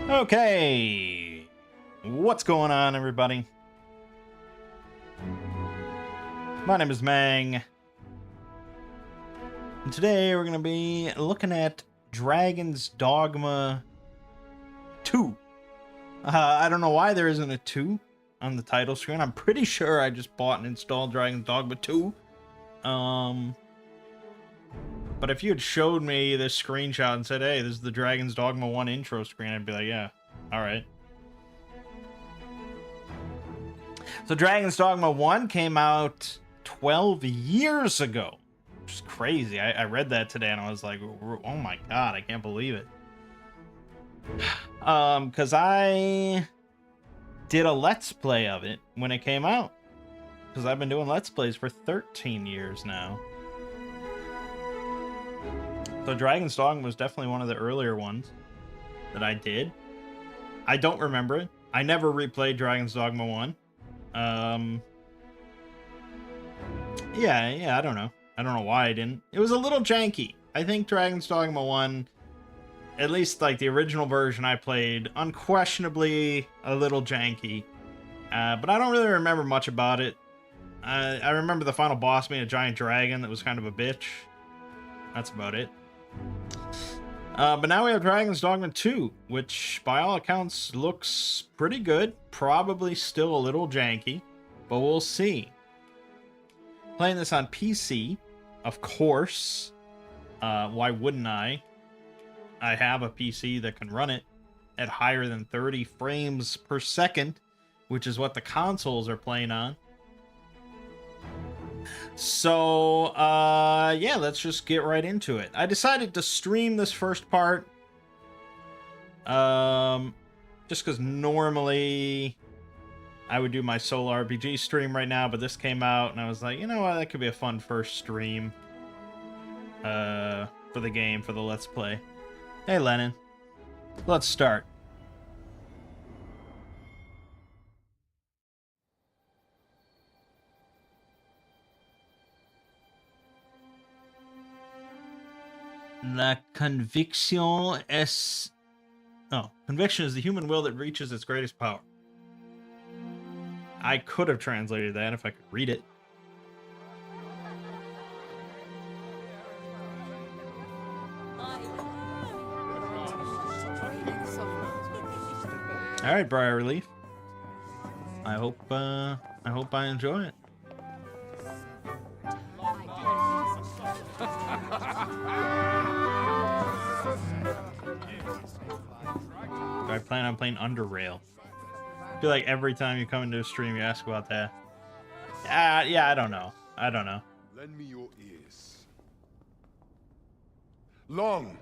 Okay, what's going on, everybody? My name is Mangg, and today we're going to be looking at Dragon's Dogma 2. I don't know why there isn't a 2 on the title screen. I'm pretty sure I just bought and installed Dragon's Dogma 2. But if you had showed me this screenshot and said, hey, this is the Dragon's Dogma 1 intro screen, I'd be like, yeah, alright. So Dragon's Dogma 1 came out 12 years ago. Which is crazy. I read that today and I was like, oh my god, I can't believe it. Because I did a Let's Play of it when it came out. Because I've been doing Let's Plays for 13 years now. So Dragon's Dogma was definitely one of the earlier ones that I did. I don't remember it. I never replayed Dragon's Dogma 1. Yeah, I don't know. I don't know why I didn't. It was a little janky. I think Dragon's Dogma 1, at least like the original version I played, unquestionably a little janky. But I don't really remember much about it. I remember the final boss being a giant dragon that was kind of a bitch. That's about it. But now we have Dragon's Dogma 2, which by all accounts looks pretty good. Probably still a little janky, but we'll see. Playing this on PC, of course. Why wouldn't I? I have a PC that can run it at higher than 30 frames per second, which is what the consoles are playing on. So, yeah, let's just get right into it. I decided to stream this first part. Just because normally I would do my solo RPG stream right now, but this came out and I was like, you know what, that could be a fun first stream. For the game, for the Let's Play. Hey, Lennon. Let's start. La conviction es... Oh, conviction is the human will that reaches its greatest power. I could have translated that if I could read it. All right, Briar Relief. I hope I enjoy it. Do I plan on playing Underrail? I feel like every time you come into a stream, you ask about that. Yeah, I don't know. Lend me your ears. Long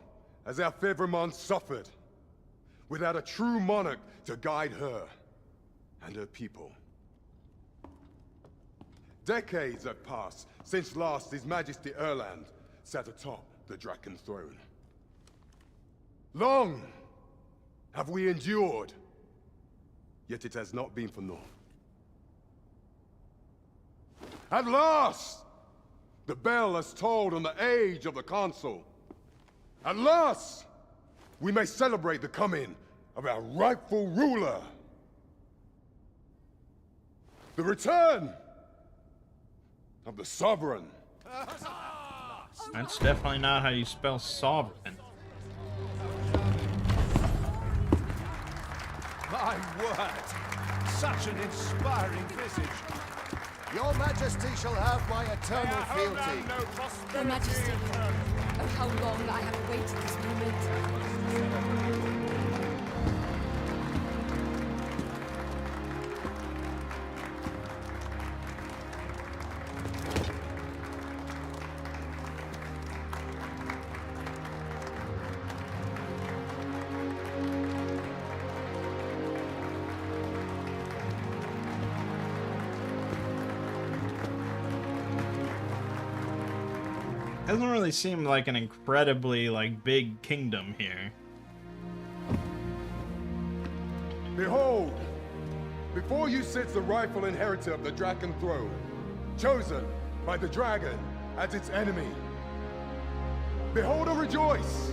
has our Favremonde suffered, without a true monarch to guide her and her people. Decades have passed since last His Majesty Erland sat atop the Draken throne. Long have we endured, yet it has not been for naught. At last, the bell has tolled on the age of the Council. At last, we may celebrate the coming of our rightful ruler. The return of the Sovereign. That's definitely not how you spell sovereign. My word! Such an inspiring visage. Your Majesty shall have my eternal fealty. Your Majesty, oh, how long I have awaited this moment. Doesn't really seem like an incredibly, big kingdom here. Behold, before you sits the rightful inheritor of the Draken throne, chosen by the dragon as its enemy. Behold and rejoice,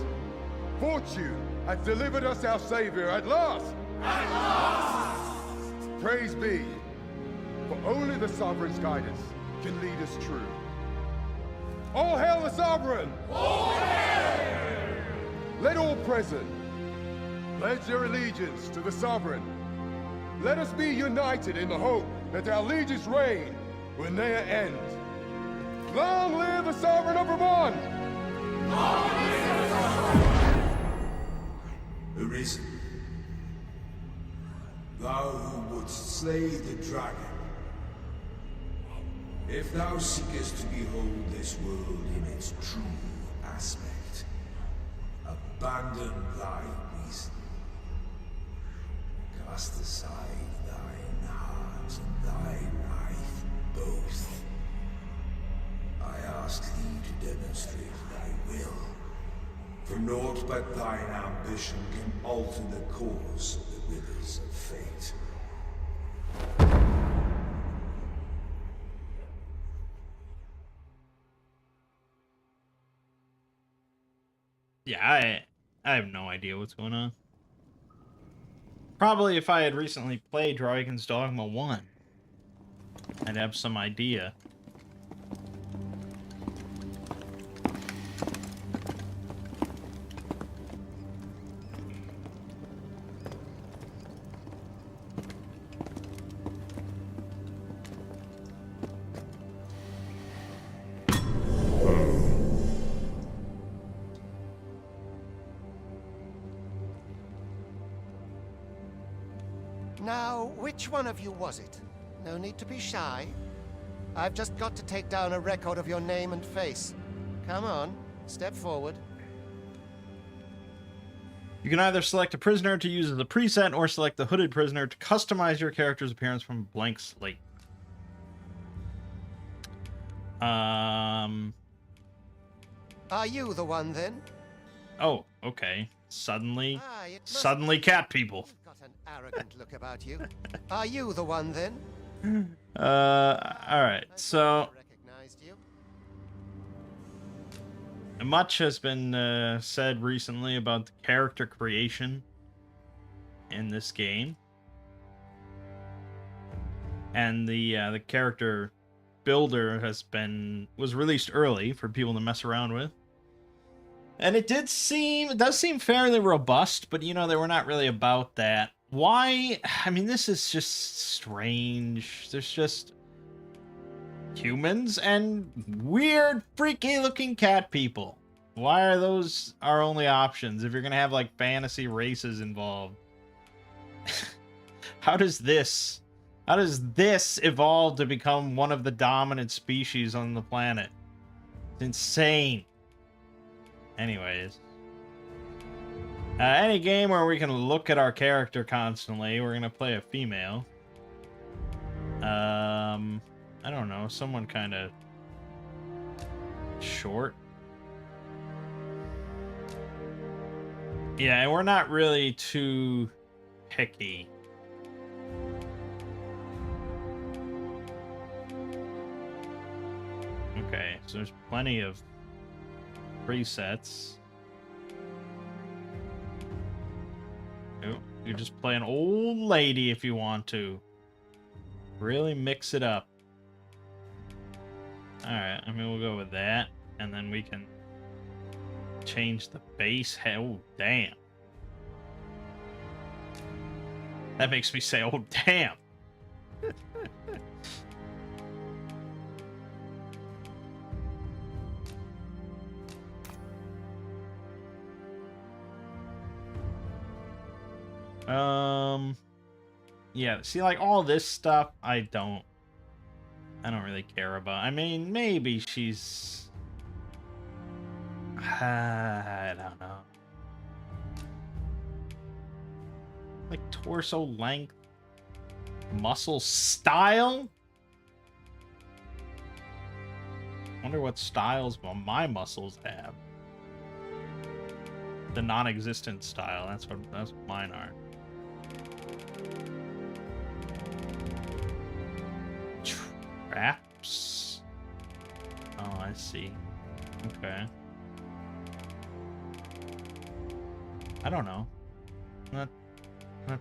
fortune has delivered us our savior at last. At last! Praise be, for only the sovereign's guidance can lead us true. All hail the sovereign! All hail! Let all present pledge their allegiance to the sovereign. Let us be united in the hope that our liege's reign will ne'er end. Long live the sovereign of Vermont! Arisen, thou who wouldst slay the dragon, if thou seekest to behold this world in its true aspect, abandon thy reason. Cast aside thine heart and thy life both. I ask thee to demonstrate thy will, for naught but thine ambition can alter the course of the rivers of fate. Yeah, I have no idea what's going on. Probably if I had recently played Dragon's Dogma 1, I'd have some idea. Now, which one of you was it? No need to be shy. I've just got to take down a record of your name and face. Come on, step forward. You can either select a prisoner to use as a preset, or select the hooded prisoner to customize your character's appearance from a blank slate. Are you the one, then? Oh, okay. Suddenly It must suddenly cat people. You've got an arrogant look about you. Are you the one, then? Alright, I so recognized you. much has been said recently about the character creation in this game. And the character builder was released early for people to mess around with. And it does seem fairly robust, but you know, they were not really about that. Why? I mean, this is just strange. There's just humans and weird, freaky looking cat people. Why are those our only options if you're gonna have like fantasy races involved? How does this evolve to become one of the dominant species on the planet? It's insane. Anyways, any game where we can look at our character constantly, we're gonna play a female. I don't know, someone kind of short. Yeah, and we're not really too picky. Okay, so there's plenty of presets. Oh, you just play an old lady if you want to. Really mix it up. Alright, I mean, we'll go with that. And then we can change the base head. Oh, damn. That makes me say, oh, damn. Yeah, see, like, all this stuff, I don't really care about. I mean, maybe she's... I don't know. Like, torso length, muscle style? Wonder what styles my muscles have. The non-existent style, that's what mine are. Traps? Oh, I see. Okay. I don't know. Not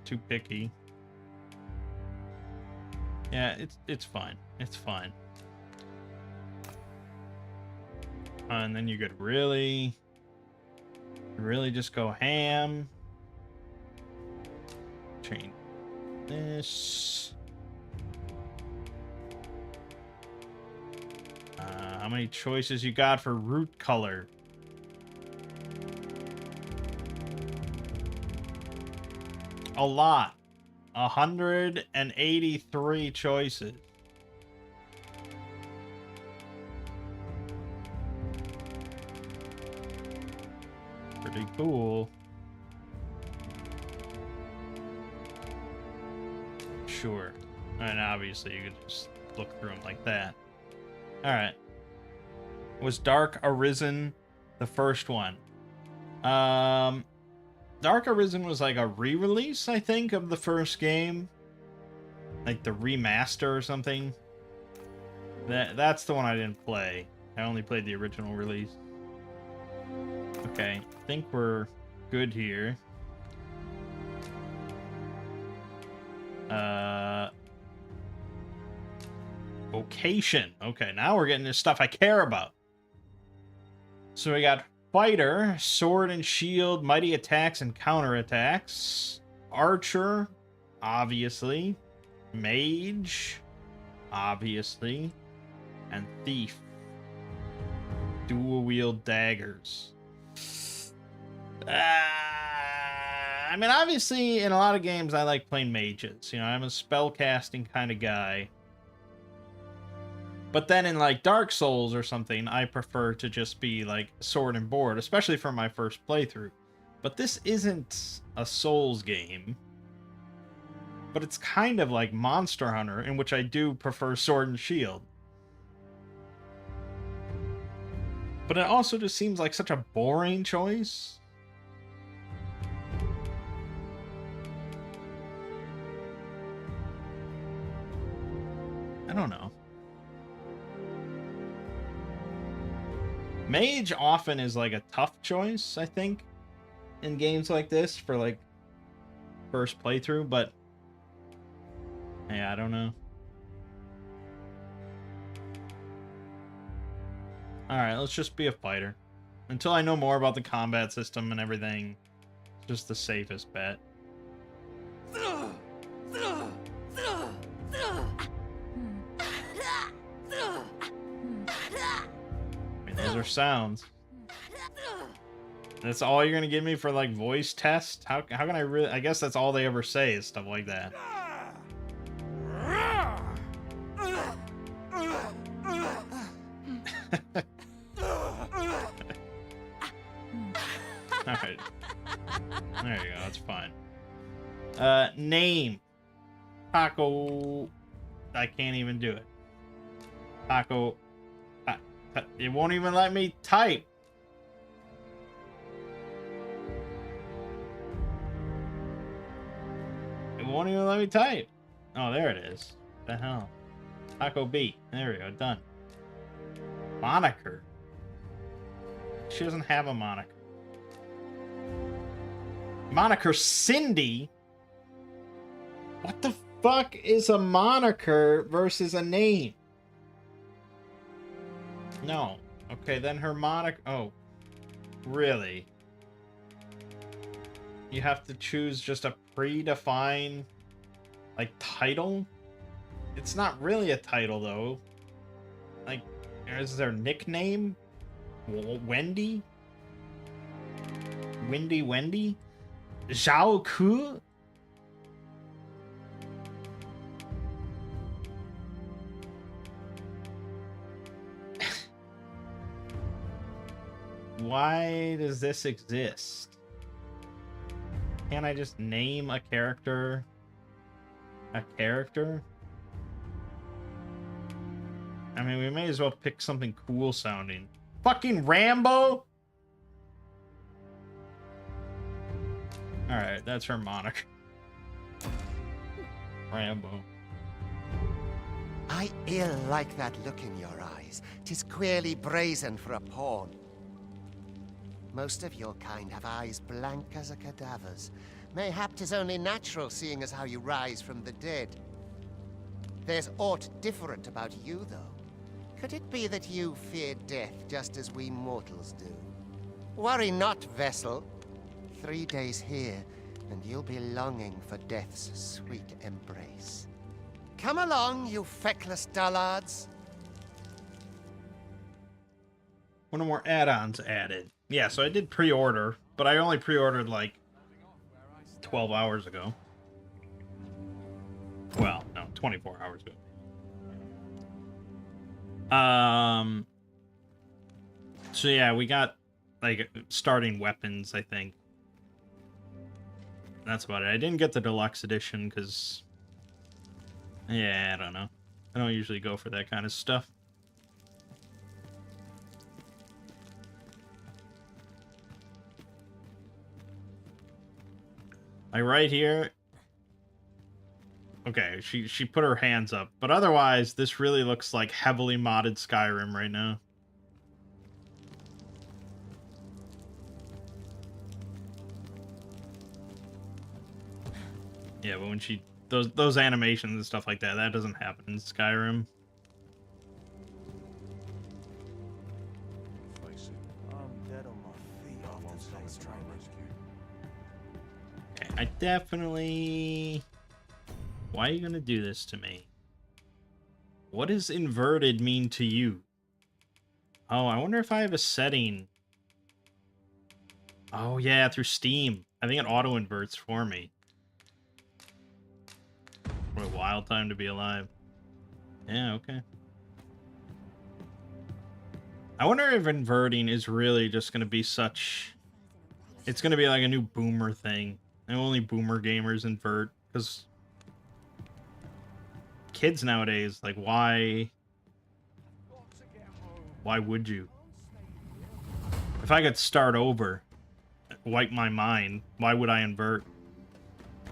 too picky. Yeah, it's fine. It's fine. And then you could really just go ham. Change this. How many choices you got for root color? A lot. 183 choices. Pretty cool. Sure. And obviously you could just look through them like that. Alright. Was Dark Arisen the first one? Dark Arisen was like a re-release, I think, of the first game. Like the remaster or something. That's the one I didn't play. I only played the original release. Okay, I think we're good here. Vocation. Okay, now we're getting to stuff I care about. So we got Fighter, Sword and Shield, Mighty Attacks and Counterattacks. Archer, obviously. Mage, obviously. And Thief. Dual wield daggers. I mean, obviously, in a lot of games, I like playing mages. You know, I'm a spellcasting kind of guy. But then in, like, Dark Souls or something, I prefer to just be, like, sword and board, especially for my first playthrough. But this isn't a Souls game. But it's kind of like Monster Hunter, in which I do prefer sword and shield. But it also just seems like such a boring choice. I don't know. Mage often is like a tough choice, I think, in games like this for like first playthrough, but yeah, I don't know. Alright, let's just be a fighter. Until I know more about the combat system and everything, it's just the safest bet. Those are sounds. That's all you're gonna give me for like voice test? How can I really? I guess that's all they ever say is stuff like that. All right, there you go. That's fine. Name Taco. I can't even do it. Taco. It won't even let me type. It won't even let me type. Oh, there it is. What the hell? Taco B. There we go. Done. Moniker. She doesn't have a moniker. Moniker Cindy? What the fuck is a moniker versus a name? No. Okay, then her moniker... Oh. Really? You have to choose just a predefined, like, title? It's not really a title, though. Like, is there a nickname? Wendy? Wendy? Zhao Ku? Why does this exist? Can't I just name a character? A character? I mean, we may as well pick something cool sounding. Fucking Rambo? Alright, that's her moniker. Rambo. I ill like that look in your eyes. 'Tis queerly brazen for a pawn. Most of your kind have eyes blank as a cadaver's. Mayhap 'tis only natural, seeing as how you rise from the dead. There's aught different about you, though. Could it be that you fear death just as we mortals do? Worry not, vessel. 3 days here, and you'll be longing for death's sweet embrace. Come along, you feckless dullards. One or more add-ons added. Yeah, so I did pre-order, but I only pre-ordered like 12 hours ago. Well, no, 24 hours ago. So yeah, we got like starting weapons, I think. That's about it. I didn't get the deluxe edition because, yeah, I don't know. I don't usually go for that kind of stuff. Like right here. Okay, she put her hands up, but otherwise this really looks like heavily modded Skyrim right now. Yeah, but when she those animations and stuff like that, that doesn't happen in Skyrim. Okay, I definitely. Why are you gonna do this to me? What does inverted mean to you? Oh, I wonder if I have a setting. Oh yeah, through Steam. I think it auto inverts for me. What a wild time to be alive. Yeah, okay. I wonder if inverting is really just gonna be such. It's gonna be like a new boomer thing. And only boomer gamers invert, because kids nowadays, like, why would you? If I could start over, wipe my mind, why would I invert?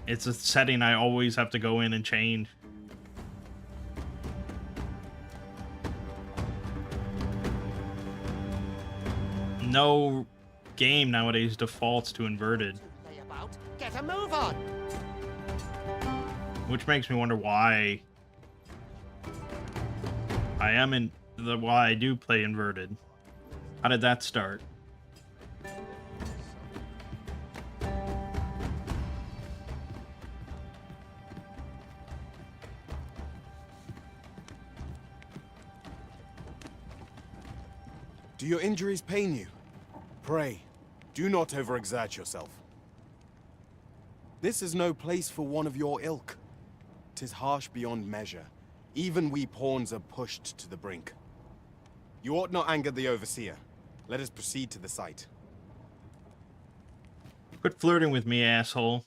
It's a setting I always have to go in and change. No game nowadays defaults to inverted. Get a move on. Which makes me wonder why why I do play inverted. How did that start? Do your injuries pain you? Pray, do not overexert yourself. This is no place for one of your ilk. 'Tis harsh beyond measure. Even we pawns are pushed to the brink. You ought not anger the overseer. Let us proceed to the site. Quit flirting with me, asshole.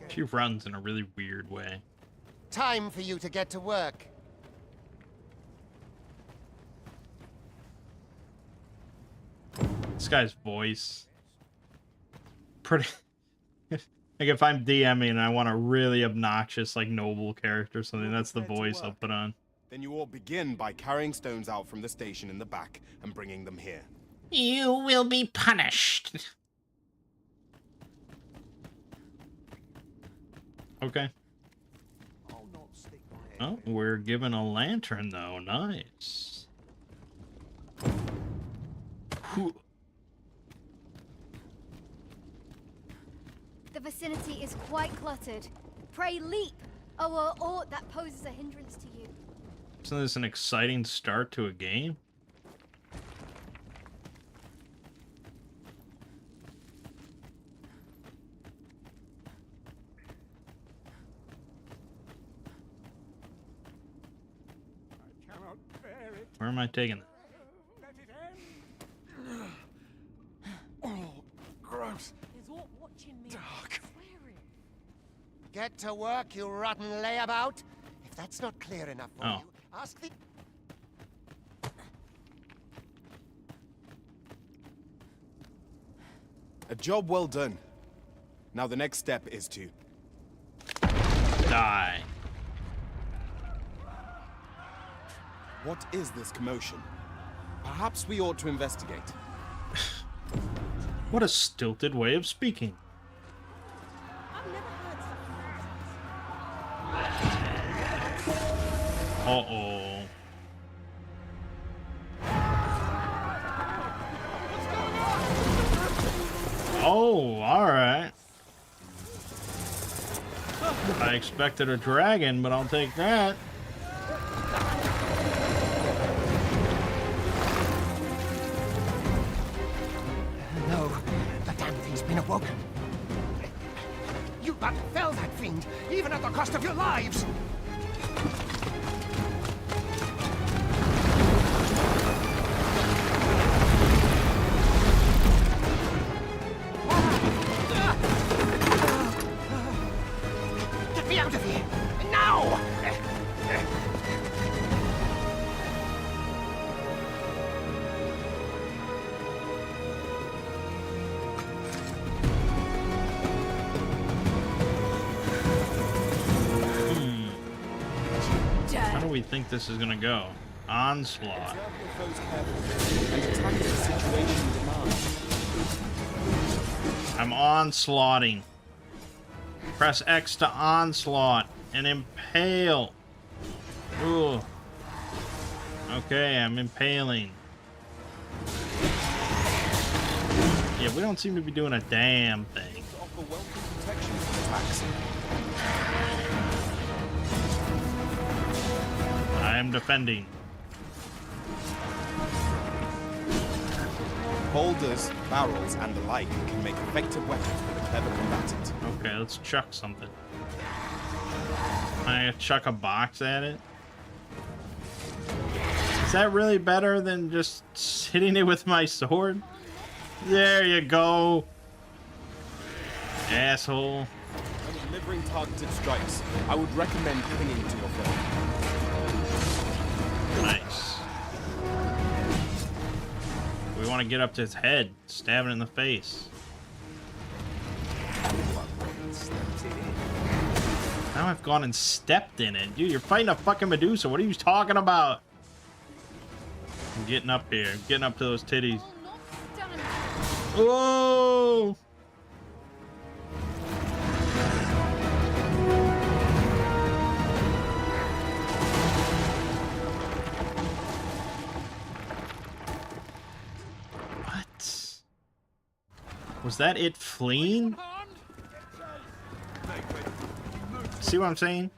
She runs in a really weird way. Time for you to get to work. This guy's voice. Pretty. Like if I'm DMing and I want a really obnoxious, like, noble character or something, that's the voice I'll put on. Then you ought begin by carrying stones out from the station in the back and bringing them here. You will be punished. Okay. Oh, we're given a lantern, though. Nice. Whew. The vicinity is quite cluttered. Pray leap, or aught that poses a hindrance to you. Isn't this an exciting start to a game? Where am I taking it? Oh, gross. Dark. Get to work, you rotten layabout. If that's not clear enough for you, ask the... A job well done. Now the next step is to... Die. What is this commotion? Perhaps we ought to investigate. What a stilted way of speaking. Uh-oh. Oh, alright. I expected a dragon, but I'll take that. No, the damn thing's been awoken. You but fell that fiend, even at the cost of your lives! Get me out of here! Now! How do we think this is gonna go? Onslaught. I'm onslaughting. Press X to onslaught and impale. Ooh. Okay, I'm impaling. Yeah, we don't seem to be doing a damn thing. I am defending. Boulders, barrels, and the like can make effective weapons for the clever combatant. Okay, let's chuck something. I chuck a box at it. Is that really better than just hitting it with my sword? There you go. Asshole. When delivering targeted strikes, I would recommend clinging to your foe. Nice. We want to get up to his head, stab it in the face. Now I've gone and stepped in it. Dude, you're fighting a fucking Medusa. What are you talking about? I'm getting up here. Getting up to those titties. Oh! What? Was that it fleeing? See what I'm saying?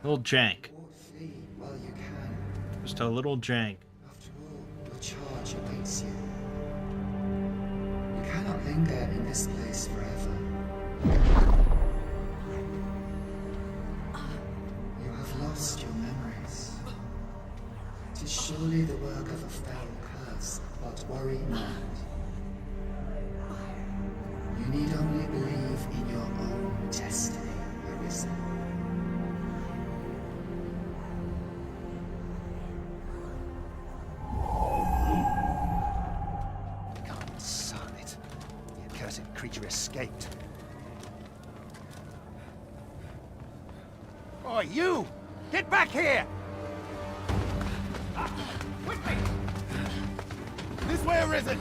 Little jank. Flee while you can. Just a little jank. After all, your charge awaits you. You cannot linger in this place forever. You have lost your memories. 'Tis surely the work of a fell curse, but worry not. You need only believe in your own destiny, Arisen. God, son it. The accursed creature escaped. Oh, you! Get back here! Quickly! This way, Arisen!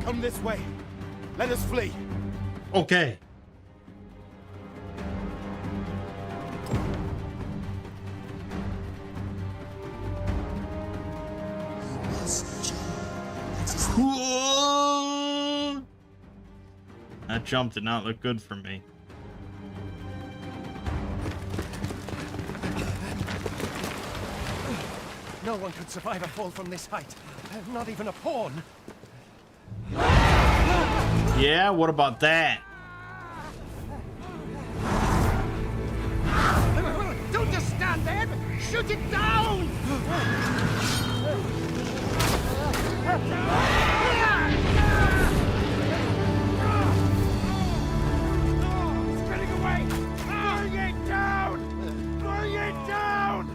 Come this way. Let us flee. Okay. You must jump. That is the That jump did not look good for me. No one could survive a fall from this height. Not even a pawn. Yeah, what about that? Don't just stand there! Shoot it down! It's getting away! Bring it down! Bring it down!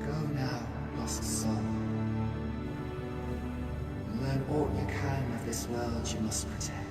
Go now, lost soul. world you must protect.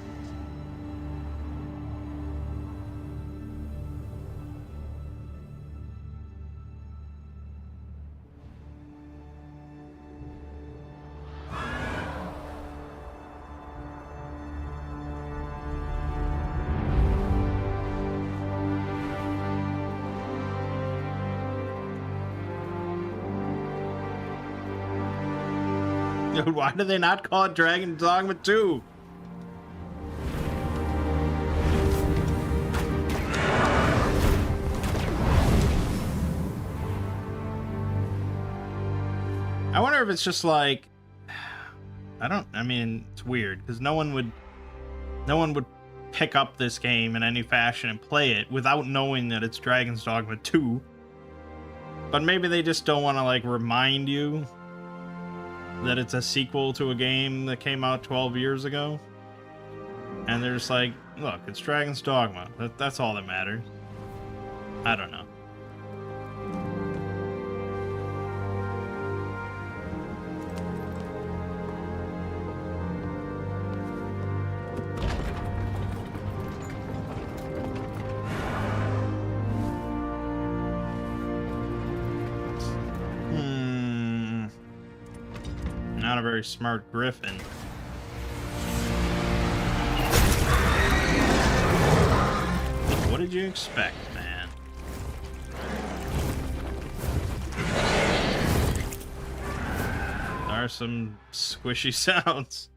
Dude, why do they not call it Dragon's Dogma 2? I wonder if it's just like, I mean, it's weird because no one would pick up this game in any fashion and play it without knowing that it's Dragon's Dogma 2. But maybe they just don't want to like remind you that it's a sequel to a game that came out 12 years ago. And they're just like, look, it's Dragon's Dogma. That's all that matters. I don't know. Not a very smart griffin. What did you expect, man? There are some squishy sounds.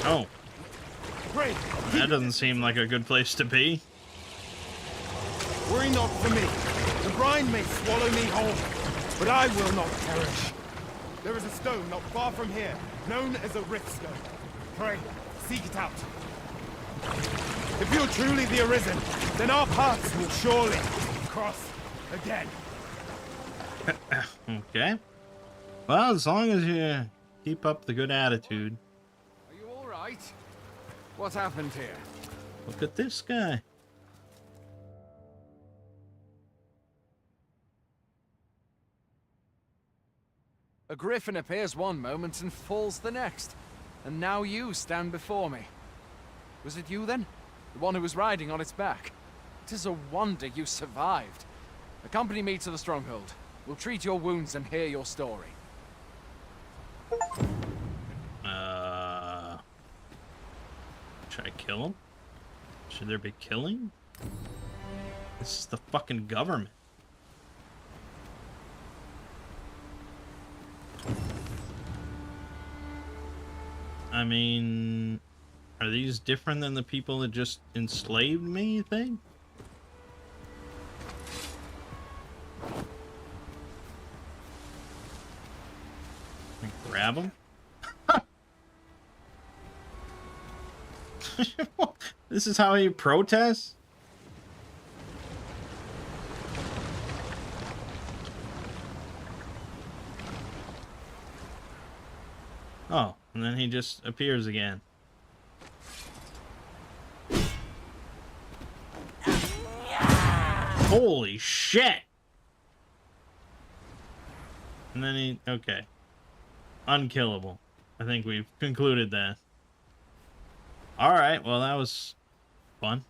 Oh. That doesn't seem like a good place to be. Worry not for me. The brine may swallow me whole, but I will not perish. There is a stone not far from here, known as a rift stone. Pray, seek it out. If you're truly the Arisen, then our paths will surely cross again. Okay. Well, as long as you keep up the good attitude. Are you all right? What happened here? Look at this guy. A griffin appears one moment and falls the next. And now you stand before me. Was it you then? The one who was riding on its back? It is a wonder you survived. Accompany me to the stronghold. We'll treat your wounds and hear your story. Should I kill him? Should there be killing? This is the fucking government. I mean, are these different than the people that just enslaved me, you think? Grab them? This is how you protest? Oh, and then he just appears again. Holy shit! And then he... okay. Unkillable. I think we've concluded that. Alright, well that was fun.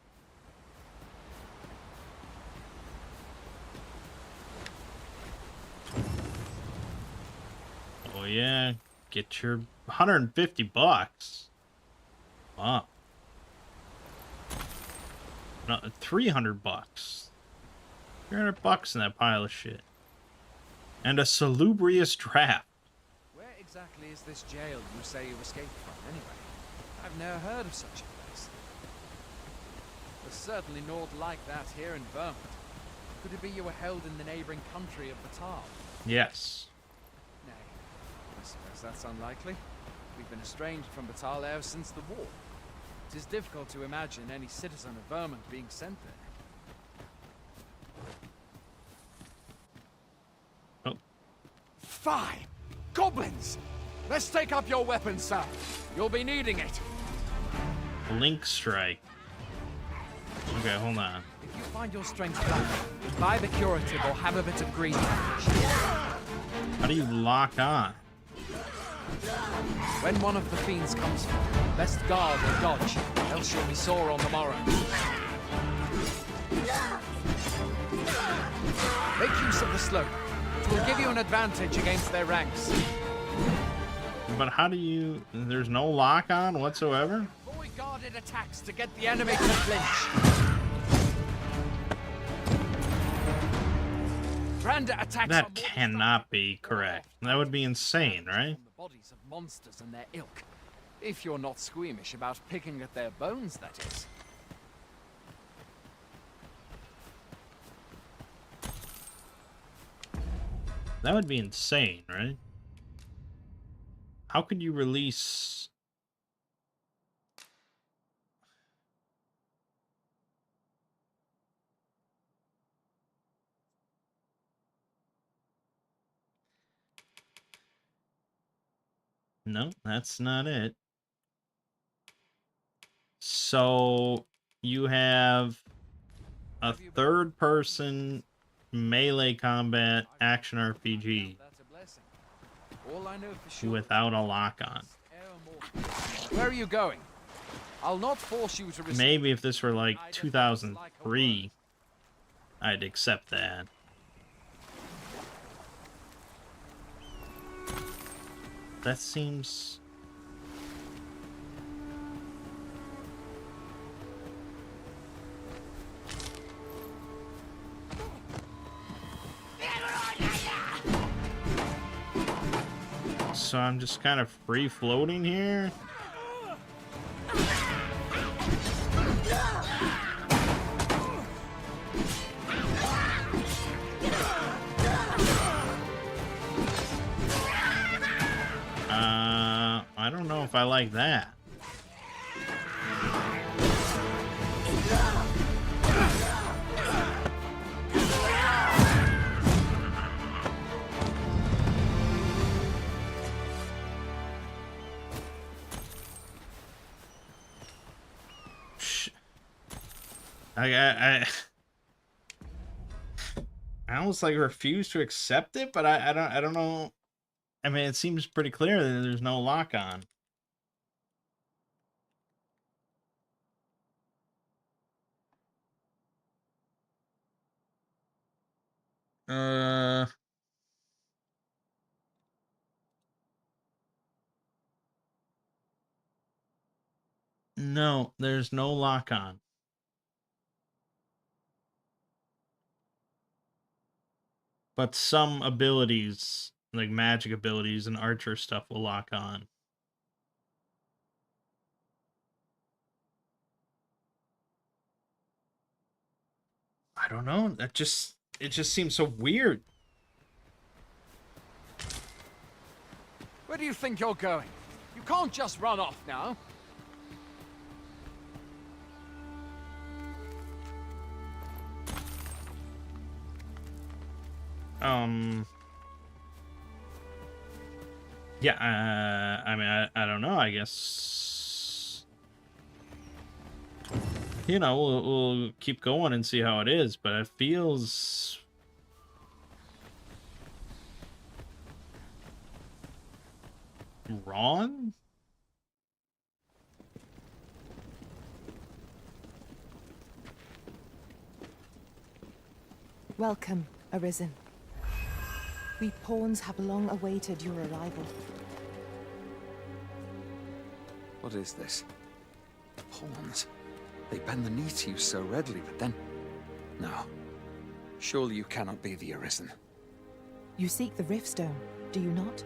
Oh yeah, get your 150 bucks. Wow. No, 300 bucks. 300 bucks in that pile of shit. And a salubrious draft. Where exactly is this jail you say you escaped from, anyway? I've never heard of such a place. There's certainly naught like that here in Vermont. Could it be you were held in the neighboring country of Batal? Yes. Nay, I suppose that's unlikely. We've been estranged from Batal ever since the war. It is difficult to imagine any citizen of Vermont being sent there. Oh. Fine! Goblins! Let's take up your weapons, sir. You'll be needing it. Link strike. Okay, hold on. If you find your strength back, buy the curative or have a bit of green damage. How do you lock on? When one of the fiends comes for you, best guard or dodge, else you'll be sore on the morrow. Make use of the slope. It will give you an advantage against their ranks. But how do you... There's no lock on whatsoever? Avoid guarded attacks to get the enemy to flinch. Randa attacks That cannot be correct. That would be insane, right? the bodies of monsters and their ilk. If you're not squeamish about picking at their bones, that is. That would be insane, right? How could you release... No, that's not it. So you have a third-person melee combat action RPG All I know for sure without a lock-on. Where are you going? I'll not force you to receive. Maybe if this were like 2003, I'd accept that. That seems... So I'm just kind of free floating here. I don't know if I like that. I almost like refuse to accept it, but I don't know. I mean, it seems pretty clear that there's no lock on. No, there's no lock on. But some abilities, like magic abilities and archer stuff, will lock on. I don't know. It just seems so weird. Where do you think you're going? You can't just run off now. Yeah, I mean, I don't know, I guess, you know, we'll keep going and see how it is, but it feels wrong. Welcome, Arisen. We pawns have long awaited your arrival. What is this? Pawns. They bend the knee to you so readily, but then... No. Surely you cannot be the Arisen. You seek the Riftstone, do you not?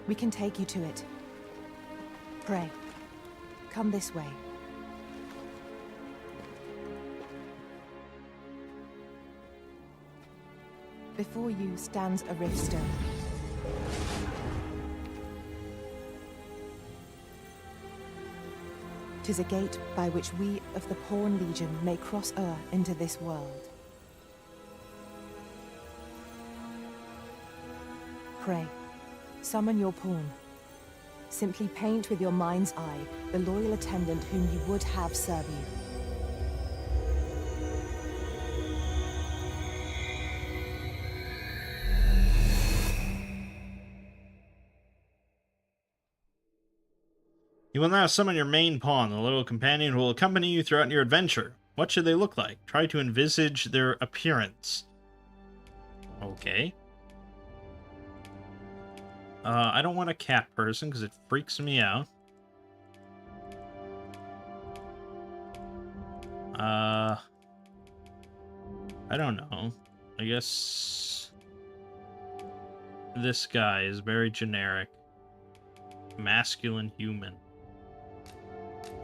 We can take you to it. Pray. Come this way. Before you stands a Riftstone. Tis a gate by which we of the Pawn Legion may cross into this world. Pray. Summon your pawn. Simply paint with your mind's eye the loyal attendant whom you would have serve you. You will now summon your main pawn, the little companion who will accompany you throughout your adventure. What should they look like? Try to envisage their appearance. Okay. I don't want a cat person because it freaks me out. I don't know. I guess this guy is very generic. Masculine human.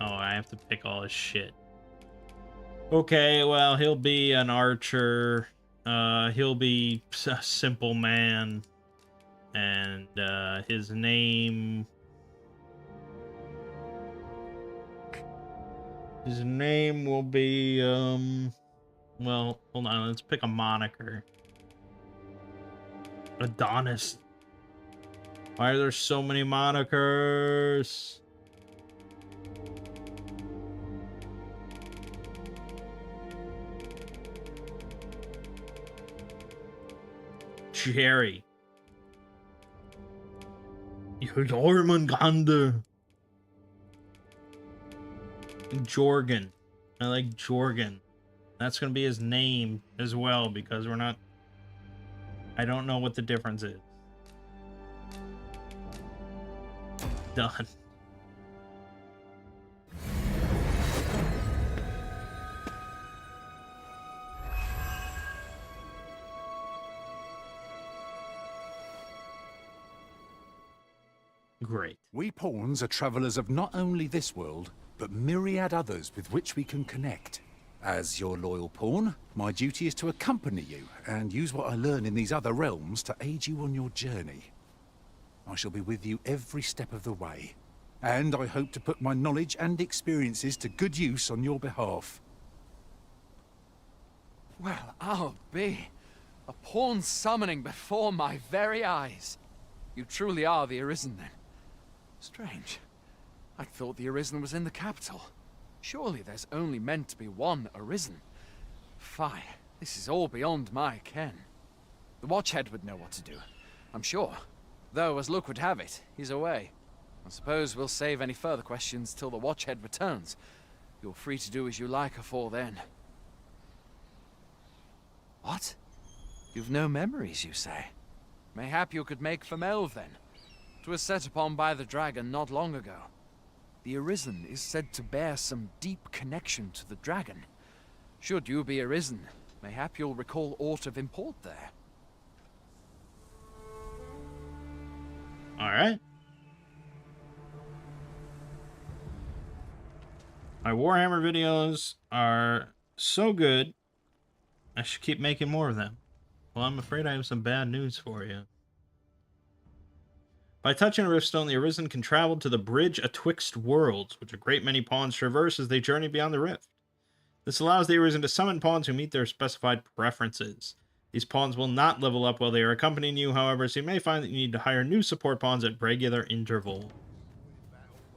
Oh, I have to pick all his shit. Okay, well, he'll be an archer. He'll be a simple man. And his name... His name will be, well, hold on, let's pick a moniker. Adonis. Why are there so many monikers? Jerry. Jormungandr. Jorgen. I like Jorgen. That's gonna be his name as well because we're not... I don't know what the difference is. Done. Great. We pawns are travelers of not only this world, but myriad others with which we can connect. As your loyal pawn, my duty is to accompany you and use what I learn in these other realms to aid you on your journey. I shall be with you every step of the way, and I hope to put my knowledge and experiences to good use on your behalf. Well, I'll be. A pawn summoning before my very eyes. You truly are the Arisen, then. Strange. I thought the Arisen was in the capital. Surely there's only meant to be one Arisen. Fie, this is all beyond my ken. The Watchhead would know what to do, I'm sure. Though, as luck would have it, he's away. I suppose we'll save any further questions till the Watchhead returns. You're free to do as you like afore then. What? You've no memories, you say? Mayhap you could make for Melve, then. 'Twas set upon by the dragon not long ago. The Arisen is said to bear some deep connection to the dragon. Should you be Arisen, mayhap you'll recall aught of import there. Alright. My Warhammer videos are so good, I should keep making more of them. Well, I'm afraid I have some bad news for you. By touching a Riftstone, the Arisen can travel to the Bridge Atwixt Worlds, which a great many pawns traverse as they journey beyond the Rift. This allows the Arisen to summon pawns who meet their specified preferences. These pawns will not level up while they are accompanying you, however, so you may find that you need to hire new support pawns at regular intervals.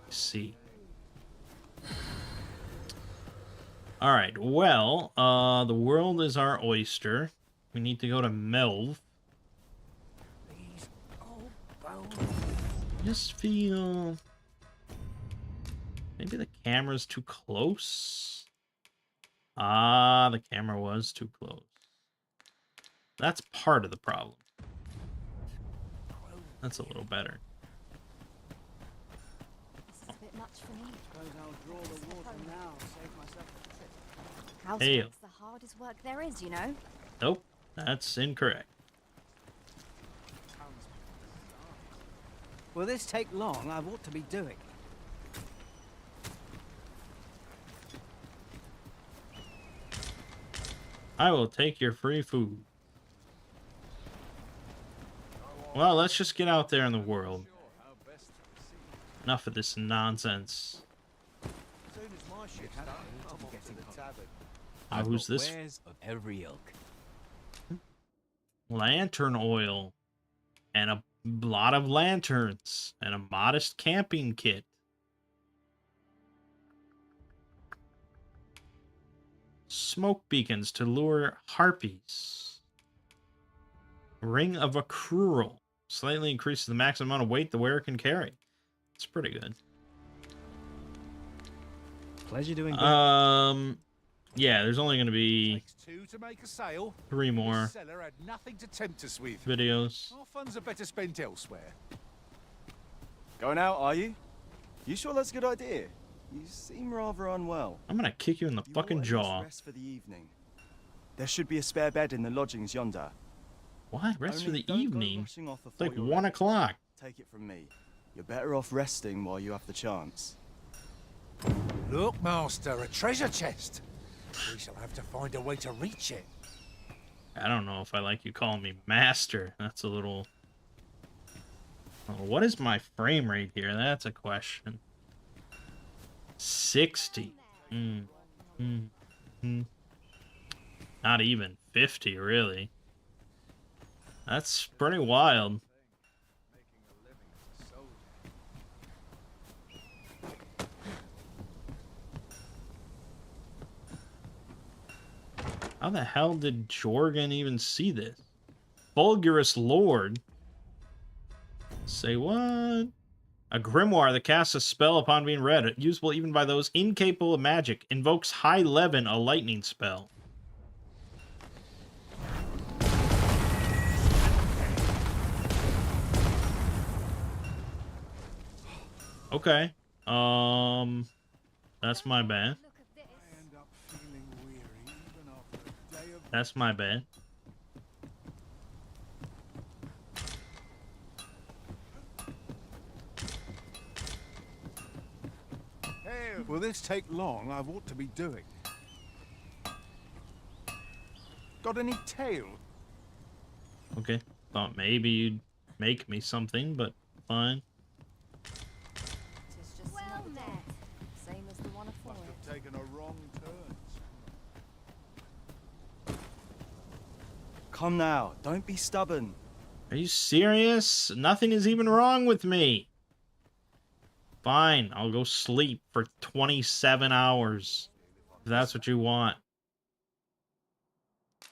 Let's see. Alright, well, the world is our oyster. We need to go to Melve. I just feel... maybe the camera's too close? Ah, the camera was too close. That's part of the problem. That's a little better. This is a bit much for me. Hail. Housework's the hardest work there is, you know. Nope, that's incorrect. Will this take long? I ought to be doing. I will take your free food. Well, let's just get out there in the world. Enough of this nonsense. Who's this? Of every ilk. Lantern oil. And a lot of lanterns. And a modest camping kit. Smoke beacons to lure harpies. Ring of Accrual. Slightly increases the maximum amount of weight the wearer can carry. It's pretty good. Pleasure doing good. Yeah, there's only going to be 2 to make a sale. 3 more The seller had nothing to tempt us with. videos. Our funds are better spent elsewhere. Going out, are you? You sure that's a good idea? You seem rather unwell. I'm going to kick you in the fucking jaw. Rest for the evening. There should be a spare bed in the lodgings yonder. What? Rest for Only the don't go evening? rushing off It's before like you're 1 ready. o'clock. Take it from me. You're better off resting while you have the chance. Look, Master, a treasure chest. We shall have to find a way to reach it. I don't know if I like you calling me master. That's a little... Oh, what is my frame rate here? That's a question. 60. Not even 50, really. That's pretty wild. How the hell did Jorgen even see this? Fulgurous Lord? Say what? A grimoire that casts a spell upon being read, usable even by those incapable of magic, invokes High Levin, a lightning spell. Okay. That's my bad. That's my bad. Hey, will this take long? I ought to be doing. Got any tail? Okay. Thought maybe you'd make me something, but fine. It's just well met. Same as the one afore Must it. have taken a wrong turn. Come now, don't be stubborn. Are you serious? Nothing is even wrong with me. Fine, I'll go sleep for 27 hours. If that's what you want.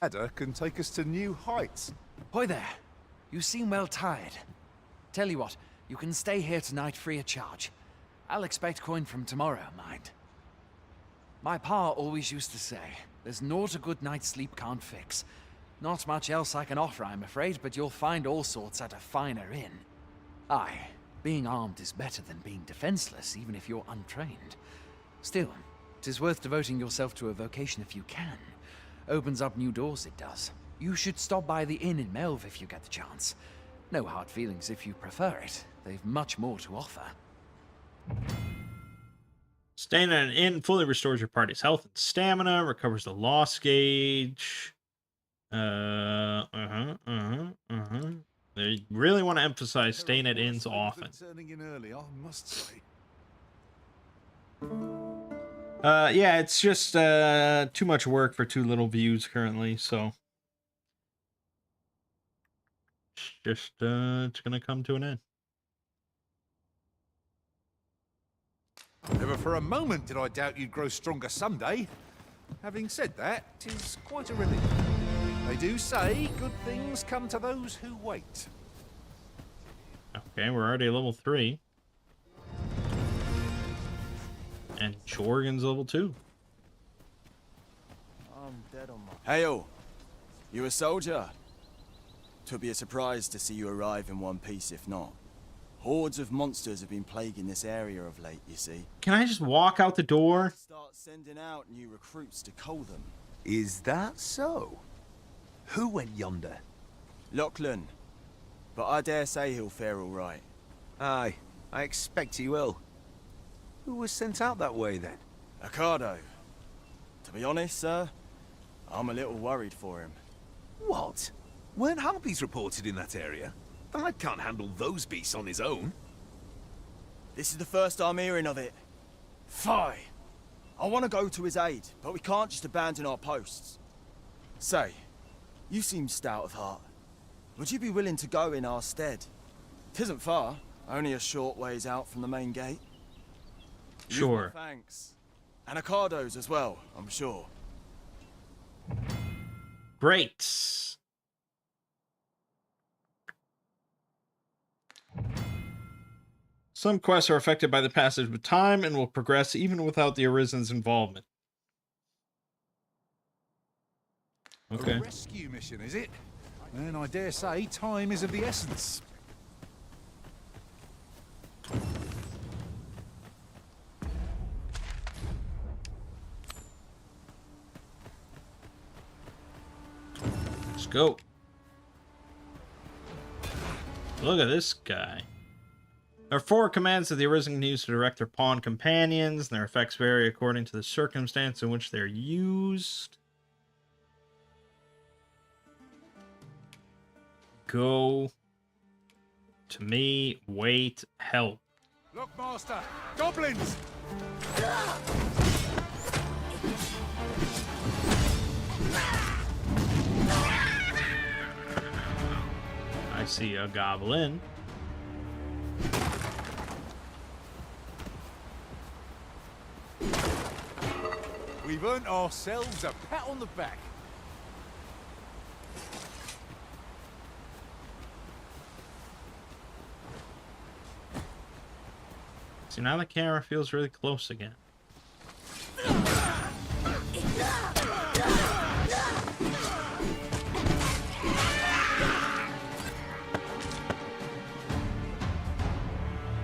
Ladder can take us to new heights. Hoy there. You seem well tired. Tell you what, you can stay here tonight free of charge. I'll expect coin from tomorrow, mind. My pa always used to say, there's naught a good night's sleep can't fix. Not much else I can offer, I'm afraid, but you'll find all sorts at a finer inn. Aye, being armed is better than being defenseless, even if you're untrained. Still, 'tis worth devoting yourself to a vocation if you can. Opens up new doors, it does. You should stop by the inn in Melv if you get the chance. No hard feelings if you prefer it. They've much more to offer. Staying at an inn fully restores your party's health and stamina, recovers the loss gauge. They really want to emphasize staying at inns often. Turning in early, I must say. Yeah, it's just too much work for too little views currently, so it's gonna come to an end. Never for a moment did I doubt you'd grow stronger someday. Having said that, 'tis quite a relief. They do say good things come to those who wait. Okay, we're already level 3. And Jorgen's level 2. I'm dead on my... Hail! You a soldier? 'Twould be a surprise to see you arrive in one piece if not. Hordes of monsters have been plaguing this area of late, you see. Can I just walk out the door? Start sending out new recruits to cull them. Is that so? Who went yonder? Lachlan. But I dare say he'll fare all right. Aye, I expect he will. Who was sent out that way, then? Ricardo. To be honest, sir, I'm a little worried for him. What? Weren't harpies reported in that area? The lad can't handle those beasts on his own. This is the first I'm hearing of it. Fie! I want to go to his aid, but we can't just abandon our posts. Say, you seem stout of heart. Would you be willing to go in our stead? 'Tisn't far, only a short ways out from the main gate. Sure. Thanks. And Ricardo's as well, I'm sure. Great. Some quests are affected by the passage of time and will progress even without the Arisen's involvement. Okay. A rescue mission, is it? And I dare say time is of the essence. Let's go. Look at this guy. There are 4 commands that the Arisen can use to direct their pawn companions, and their effects vary according to the circumstance in which they're used. Go. To me. Wait. Help. Look, Master! Goblins! I see a goblin. We've earned ourselves a pat on the back. See, now the camera feels really close again.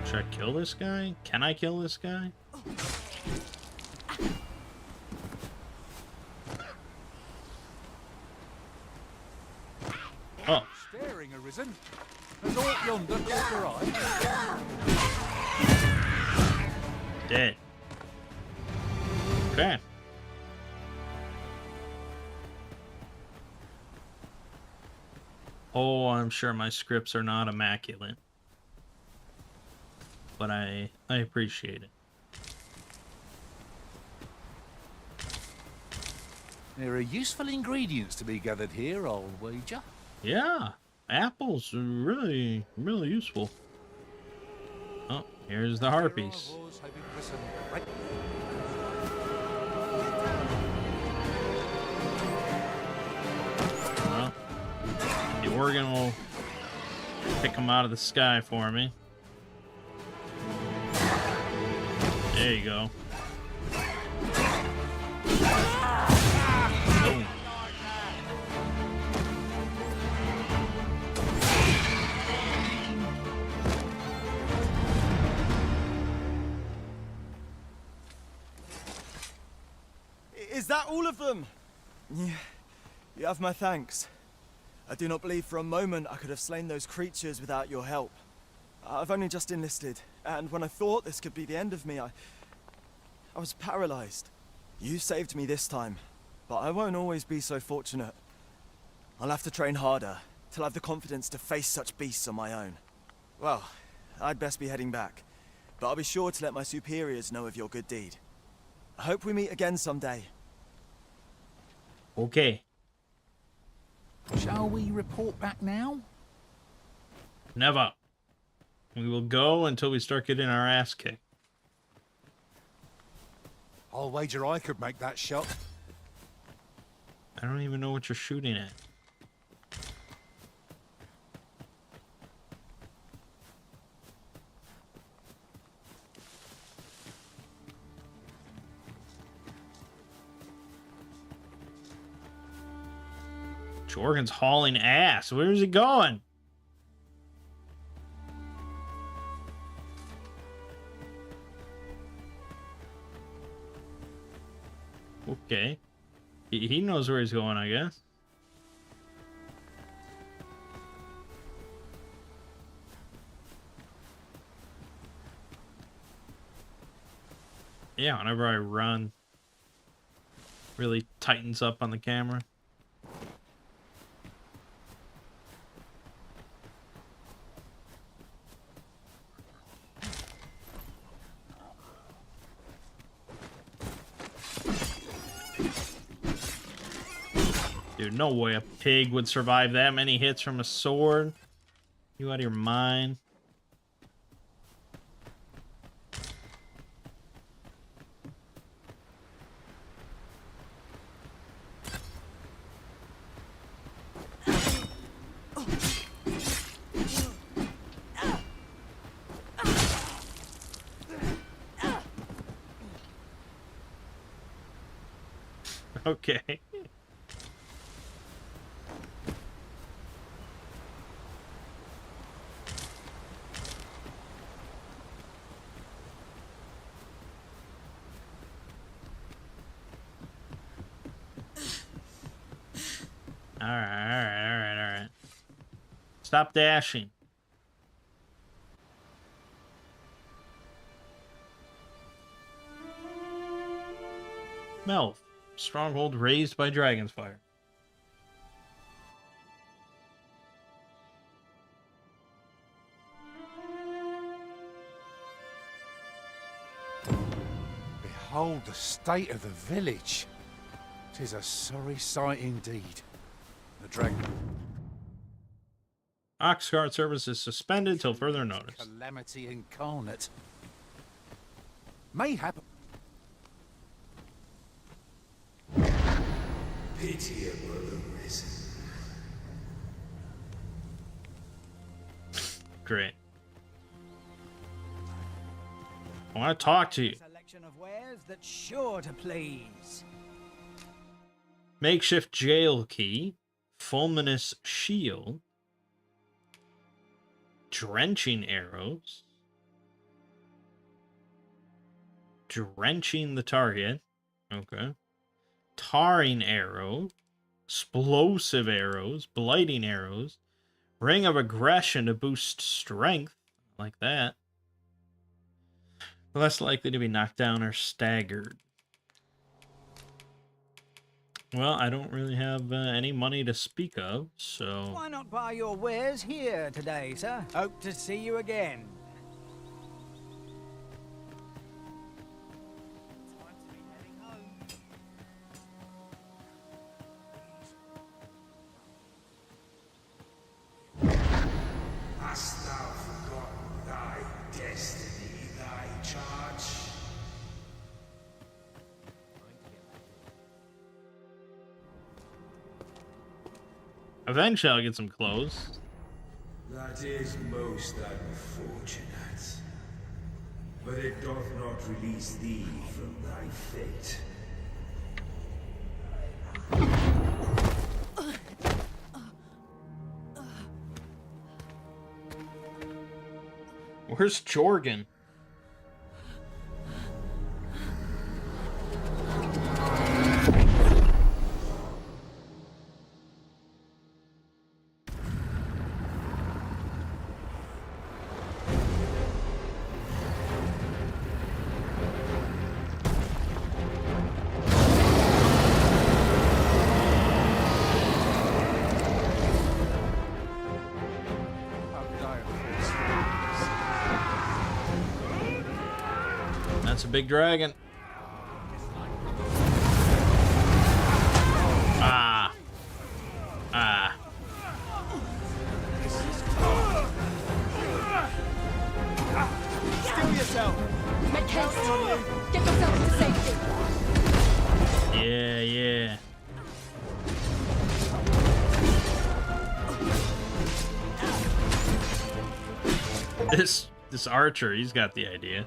Should I kill this guy? Can I kill this guy? Oh. Staring, Arisen. There's all yonder caught your eye. Dead. Okay. Oh, I'm sure my scripts are not immaculate. But I appreciate it. There are useful ingredients to be gathered here, I'll wager. Yeah, apples are really, really useful. Oh, here's the harpies. Well, the organ will pick them out of the sky for me. There you go. Boom. Is that all of them? Yeah, you have my thanks. I do not believe for a moment I could have slain those creatures without your help. I've only just enlisted, and when I thought this could be the end of me, I was paralyzed. You saved me this time, but I won't always be so fortunate. I'll have to train harder, till I've the confidence to face such beasts on my own. Well, I'd best be heading back, but I'll be sure to let my superiors know of your good deed. I hope we meet again someday. Okay. Shall we report back now? Never. We will go until we start getting our ass kicked. I'll wager I could make that shot. I don't even know what you're shooting at. Jorgen's hauling ass. Where's he going? Okay. He knows where he's going, I guess. Yeah, whenever I run, really tightens up on the camera. Dude, no way a pig would survive that many hits from a sword. You out of your mind? Okay. Alright. Stop dashing. Melv. Stronghold raised by Dragon's Fire. Behold the state of the village. 'Tis a sorry sight indeed. The dragon. Oxcart service is suspended till further notice. Calamity incarnate. Mayhap. Pitiable arisen. Great. I want to talk to you. Selection of wares that's sure to please. Makeshift jail key, fulminous shield, drenching arrows, drenching the target, okay, tarring arrow, explosive arrows, blighting arrows, ring of aggression to boost strength, like that, less likely to be knocked down or staggered. Well, I don't really have any money to speak of, so... Why not buy your wares here today, sir? Hope to see you again. Hast thou forgotten thy destiny, thy charge? Eventually I'll get some clothes. That is most unfortunate. But it doth not release thee from thy fate. Where's Jorgen? That's a big dragon. Ah. Ah. Still yourself. Make haste. Get yourself to safety. Yeah. This archer, he's got the idea.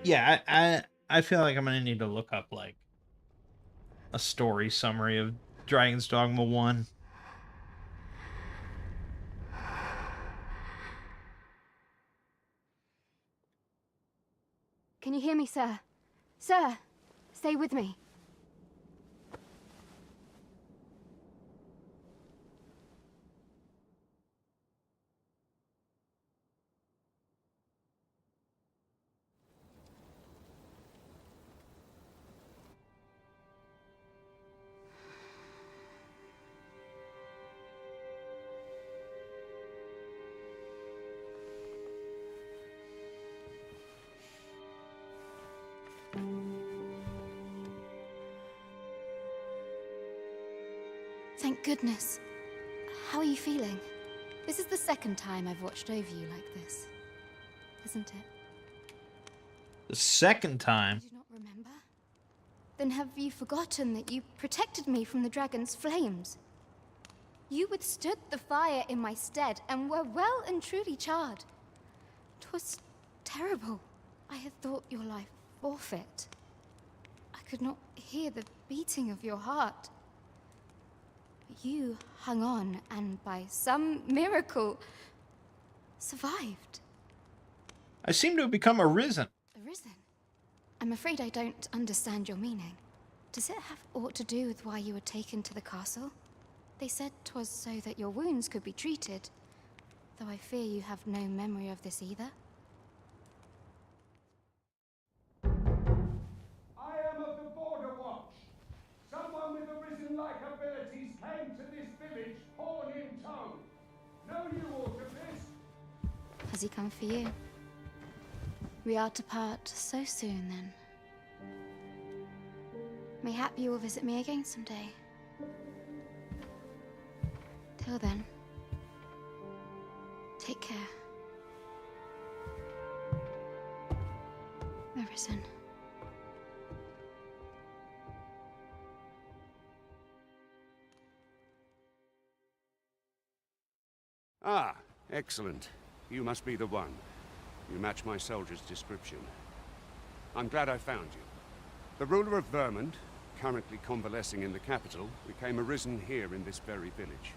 Yeah, I feel like I'm gonna need to look up like a story summary of Dragon's Dogma 1. Can you hear me, sir? Sir, stay with me. Thank goodness. How are you feeling? This is the second time I've watched over you like this, isn't it? The second time? Do you not remember? Then have you forgotten that you protected me from the dragon's flames? You withstood the fire in my stead and were well and truly charred. 'Twas terrible. I had thought your life forfeit. I could not hear the beating of your heart. You hung on and by some miracle survived. I seem to have become arisen. Arisen? I'm afraid I don't understand your meaning. Does it have aught to do with why you were taken to the castle? They said 'twas so that your wounds could be treated, though I fear you have no memory of this either. I am of the Border Watch. Someone with arisen-like abilities came to this village, horn in tow. Know you aught of this? Has he come for you? We are to part so soon, then. Mayhap you will visit me again someday. Till then, take care. Arisen. Ah, excellent. You must be the one. You match my soldier's description. I'm glad I found you. The ruler of Vermund, currently convalescing in the capital, became arisen here in this very village.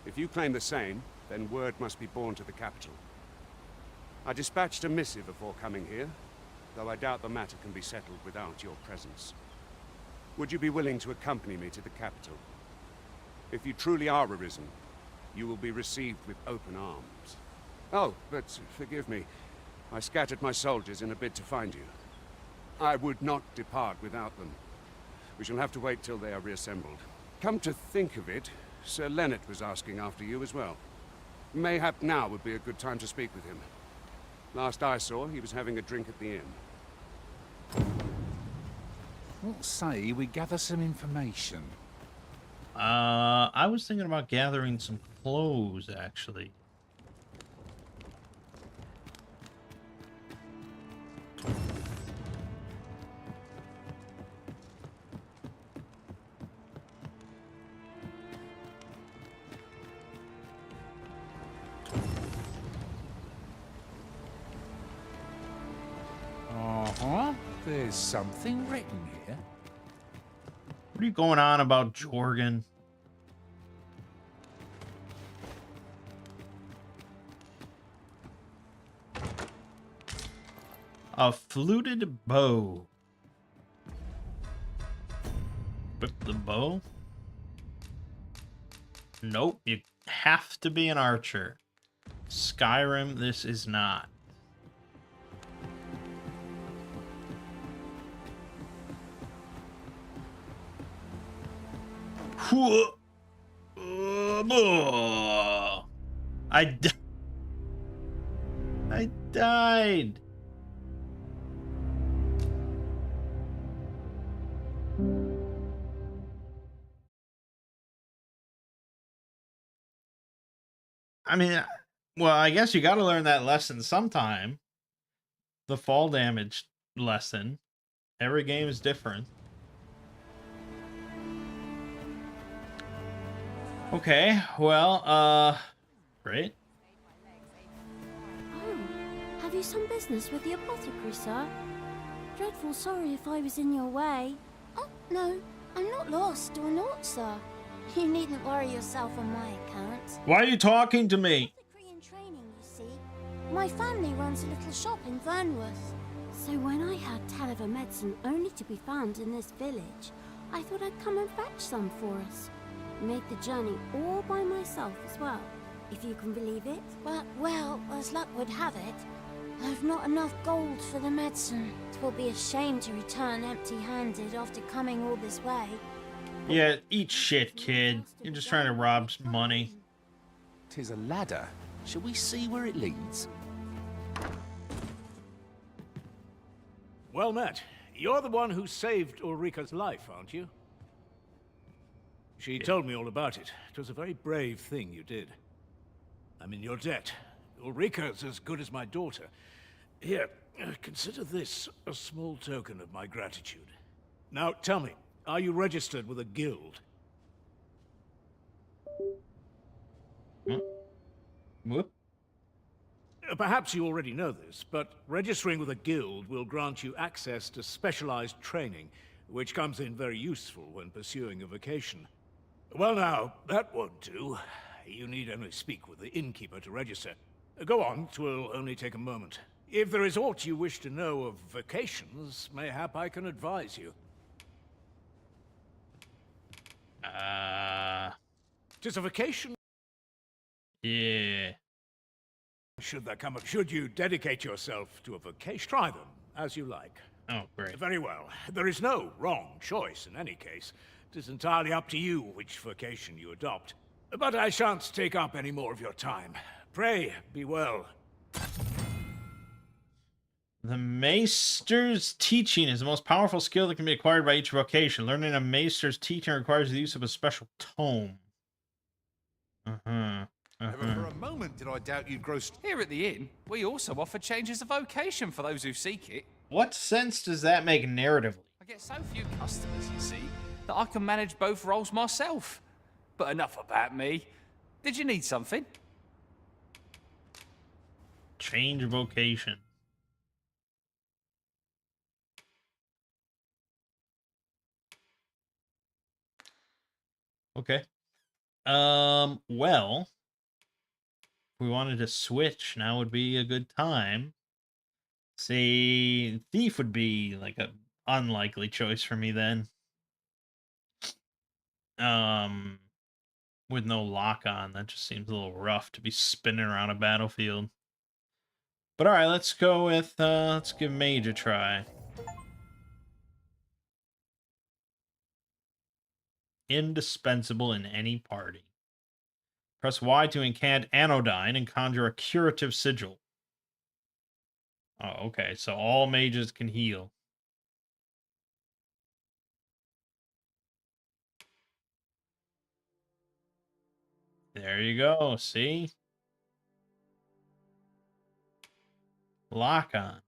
If you claim the same, then word must be borne to the capital. I dispatched a missive before coming here, though I doubt the matter can be settled without your presence. Would you be willing to accompany me to the capital? If you truly are arisen, you will be received with open arms. Oh, but forgive me. I scattered my soldiers in a bid to find you. I would not depart without them. We shall have to wait till they are reassembled. Come to think of it, Sir Leonard was asking after you as well. Mayhap now would be a good time to speak with him. Last I saw, he was having a drink at the inn. What say we gather some information? I was thinking about gathering some clothes, actually. There's something written here. What are you going on about, Jorgen? A fluted bow. Equip the bow? Nope, you have to be an archer. Skyrim, this is not. I died. I mean, well, I guess you got to learn that lesson sometime. The fall damage lesson. Every game is different. Okay, well, great. Oh, have Have you some business with the apothecary, sir? Dreadful sorry if I was in your way. Oh, no, I'm not lost or naught, sir. You needn't worry yourself on my account. Why are you talking to me? Apothecary in training, you see. My family runs a little shop in Vernworth. So when I heard tell of a medicine only to be found in this village, I thought I'd come and fetch some for us. Made the journey all by myself as well, if you can believe it. But, well, as luck would have it, I've not enough gold for the medicine. 'Twill be a shame to return empty-handed after coming all this way. Yeah, eat shit, kid. You're just trying to rob some money. 'Tis a ladder. Shall we see where it leads? Well met. You're the one who saved Ulrika's life, aren't you? She told me all about it. It was a very brave thing you did. I'm in your debt. Ulrika's as good as my daughter. Here, consider this a small token of my gratitude. Now, tell me, are you registered with a guild? Whoop. Perhaps you already know this, but registering with a guild will grant you access to specialized training, which comes in very useful when pursuing a vocation. Well now, that won't do. You need only speak with the innkeeper to register. Go on, 'twill only take a moment. If there is aught you wish to know of vocations, mayhap I can advise you. 'Tis a vocation. Yeah. Should you dedicate yourself to a vocation, try them as you like. Oh, great. Very well. There is no wrong choice in any case. It is entirely up to you which vocation you adopt. But I shan't take up any more of your time. Pray, be well. The Maester's teaching is the most powerful skill that can be acquired by each vocation. Learning a Maester's teaching requires the use of a special tome. Never for a moment did I doubt you'd grow... Here at the inn, we also offer changes of vocation for those who seek it. What sense does that make narratively? I get so few customers, you see, that I can manage both roles myself. But enough about me. Did you need something? Change vocation. Okay. Well, if we wanted to switch, now would be a good time. See, thief would be like a unlikely choice for me then. With no lock on, that just seems a little rough to be spinning around a battlefield. But all right, let's go with let's give mage a try. Indispensable in any party. Press Y to incant anodyne and conjure a curative sigil. Oh, okay. So all mages can heal. There you go. See? Lock on.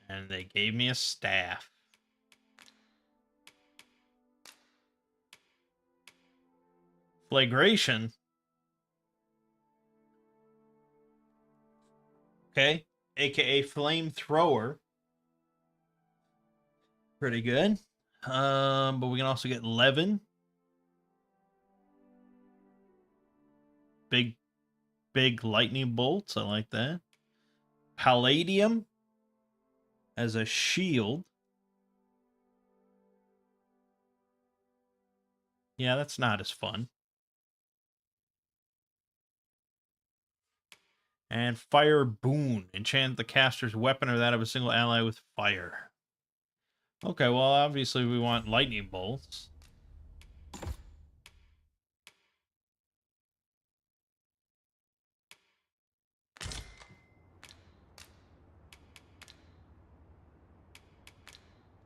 And they gave me a staff. Flagration. Okay. AKA flamethrower. Pretty good. But we can also get Levin. Big lightning bolts. I like that. Palladium as a shield. Yeah, that's not as fun. And Fire Boon. Enchant the caster's weapon or that of a single ally with fire. Okay, well, obviously we want lightning bolts.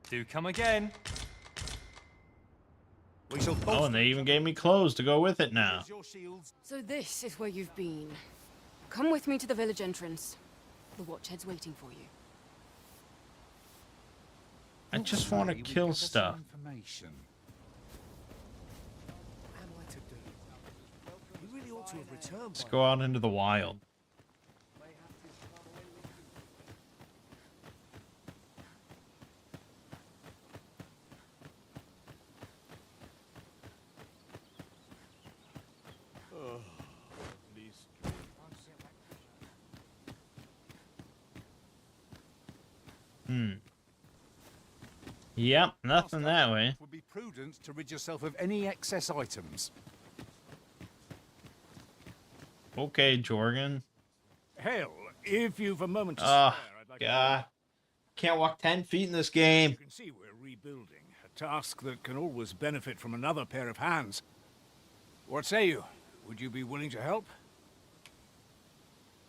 Do come again. We shall Oh, and they even gave me clothes to go with it now. So this is where you've been. Come with me to the village entrance. The Watchhead's waiting for you. I just want to kill stuff. ought to have returned. Let's go out into the wild. Yep, nothing that way. It would be prudent to rid yourself of any excess items. Okay, Jorgen. Hell, if you've a moment to spare, I'd like God. Can't walk 10 feet in this game. You can see we're rebuilding, a task that can always benefit from another pair of hands. What say you? Would you be willing to help?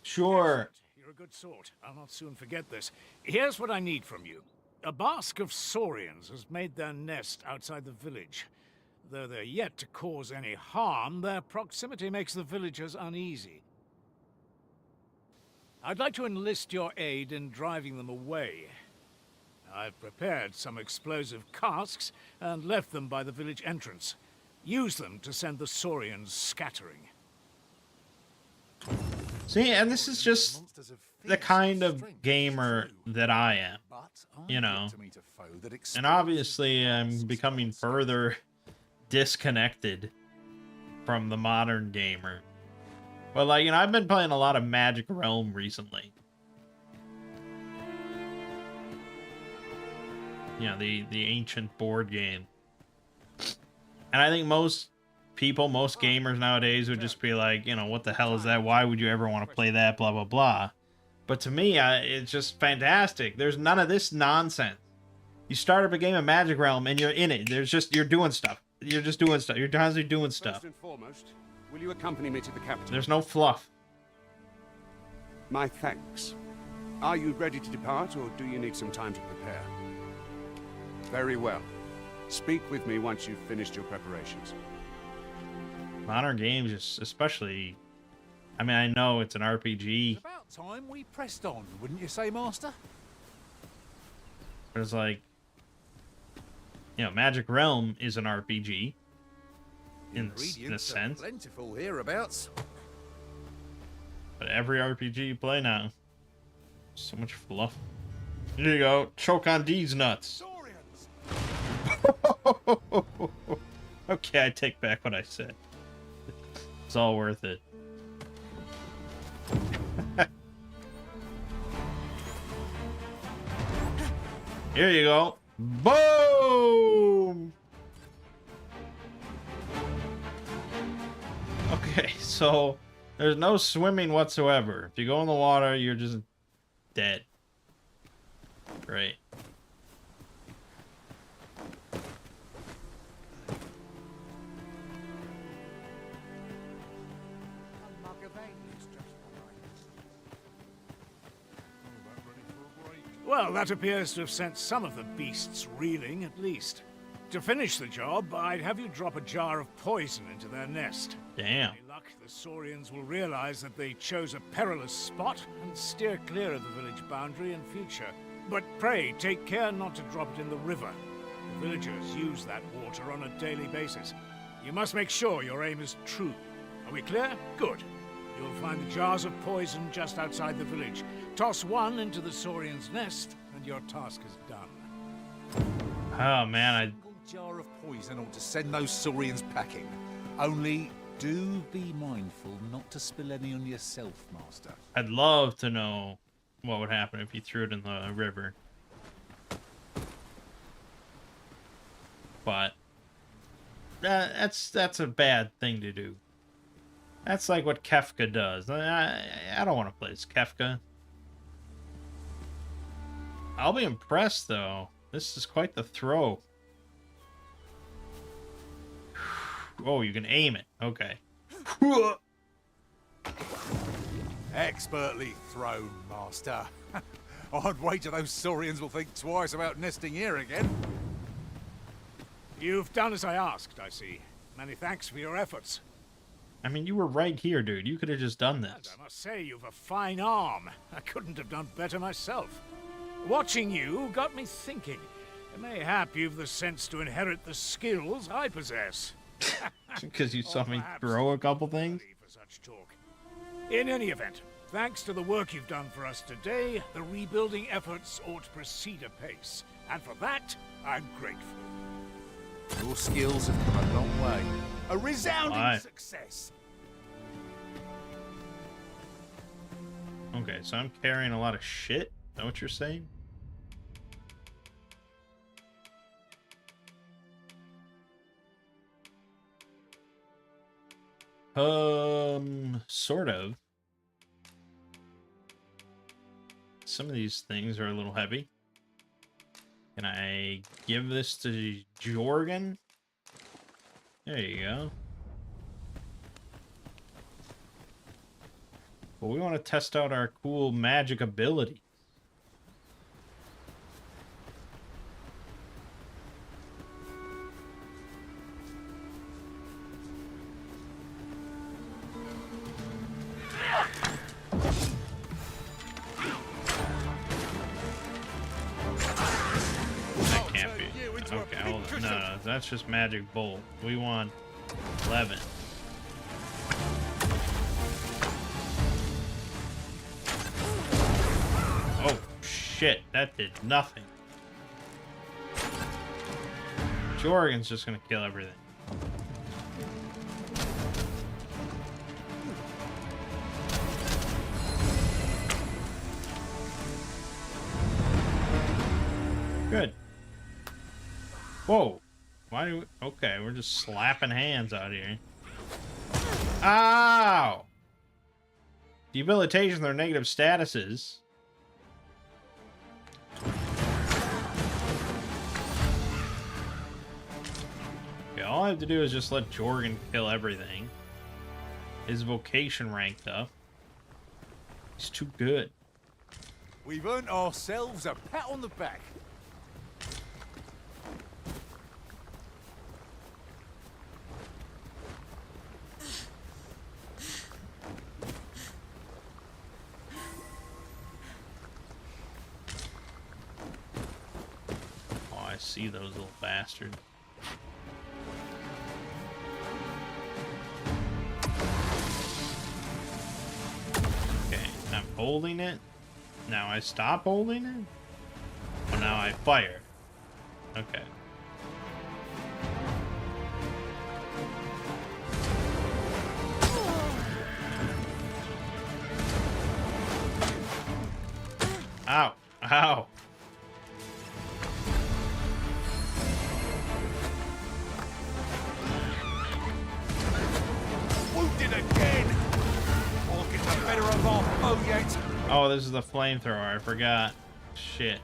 Sure. You're a good sort. I'll not soon forget this. Here's what I need from you. A basque of saurians has made their nest outside the village. Though they're yet to cause any harm, their proximity makes the villagers uneasy. I'd like to enlist your aid in driving them away. I've prepared some explosive casks and left them by the village entrance. Use them to send the saurians scattering. See, and this is just the kind of gamer that I am, you know. And obviously I'm becoming further disconnected from the modern gamer. But like, you know, I've been playing a lot of Magic Realm recently. You know, the ancient board game. And I think most people, most gamers nowadays would just be like, you know, what the hell is that? Why would you ever want to play that? Blah, blah, blah. But to me, it's just fantastic. There's none of this nonsense. You start up a game of Magic Realm and you're in it. There's just, you're doing stuff. You're just doing stuff. You're constantly doing stuff. First and foremost, will you accompany me to the capital? There's no fluff. My thanks. Are you ready to depart, or do you need some time to prepare? Very well. Speak with me once you've finished your preparations. Modern games, especially... I mean, I know it's an RPG. It's about time we pressed on, wouldn't you say, Master? But it's like... You know, Magic Realm is an RPG. In a sense. Plentiful hereabouts. But every RPG you play now. So much fluff. Here you go. Choke on these nuts. Okay, I take back what I said. It's all worth it. Here you go. Boom! Okay, so there's no swimming whatsoever. If you go in the water, you're just dead. Great. Well, that appears to have sent some of the beasts reeling, at least. To finish the job, I'd have you drop a jar of poison into their nest. Damn. With any luck, the Saurians will realize that they chose a perilous spot and steer clear of the village boundary in future. But pray, take care not to drop it in the river. The villagers use that water on a daily basis. You must make sure your aim is true. Are we clear? Good. You'll find the jars of poison just outside the village. Toss one into the Saurian's nest, and your task is done. Oh, man, A jar of poison ought to send those saurians packing. Only do be mindful not to spill any on yourself, Master. I'd love to know what would happen if you threw it in the river. But that's a bad thing to do. That's like what Kefka does. I don't want to play as Kefka. I'll be impressed, though. This is quite the throw. Oh, you can aim it. Okay. Expertly thrown, Master. I'd wager those saurians will think twice about nesting here again. You've done as I asked, I see. Many thanks for your efforts. I mean, you were right here, dude. You could have just done this. And I must say, you've a fine arm. I couldn't have done better myself. Watching you got me thinking. Mayhap you've the sense to inherit the skills I possess. Because you saw me throw a couple things? For for such talk. In any event, thanks to the work you've done for us today, the rebuilding efforts ought to proceed apace. And for that, I'm grateful. Your skills have come a long way. A resounding Why? success. Okay, so I'm carrying a lot of shit. Is that what you're saying? Sort of. Some of these things are a little heavy. Can I give this to Jorgen? There you go. But we want to test out our cool magic ability. That can't be. Okay, hold on. No, that's just magic bolt. We want 11. Oh, shit. That did nothing. Jorgen's just gonna kill everything. Good. Whoa. Why do we... Okay, we're just slapping hands out here. Ow! Debilitation or negative statuses. Okay, all I have to do is just let Jorgen kill everything. His vocation ranked up. He's too good. We've earned ourselves a pat on the back. Oh, I see those little bastards. Okay, I'm holding it. Now I stop holding it? Oh, now I fire. Okay. Ow. Ow. Wounded again. I'll get the better of our foe yet. Oh, this is the flamethrower. I forgot. Shit.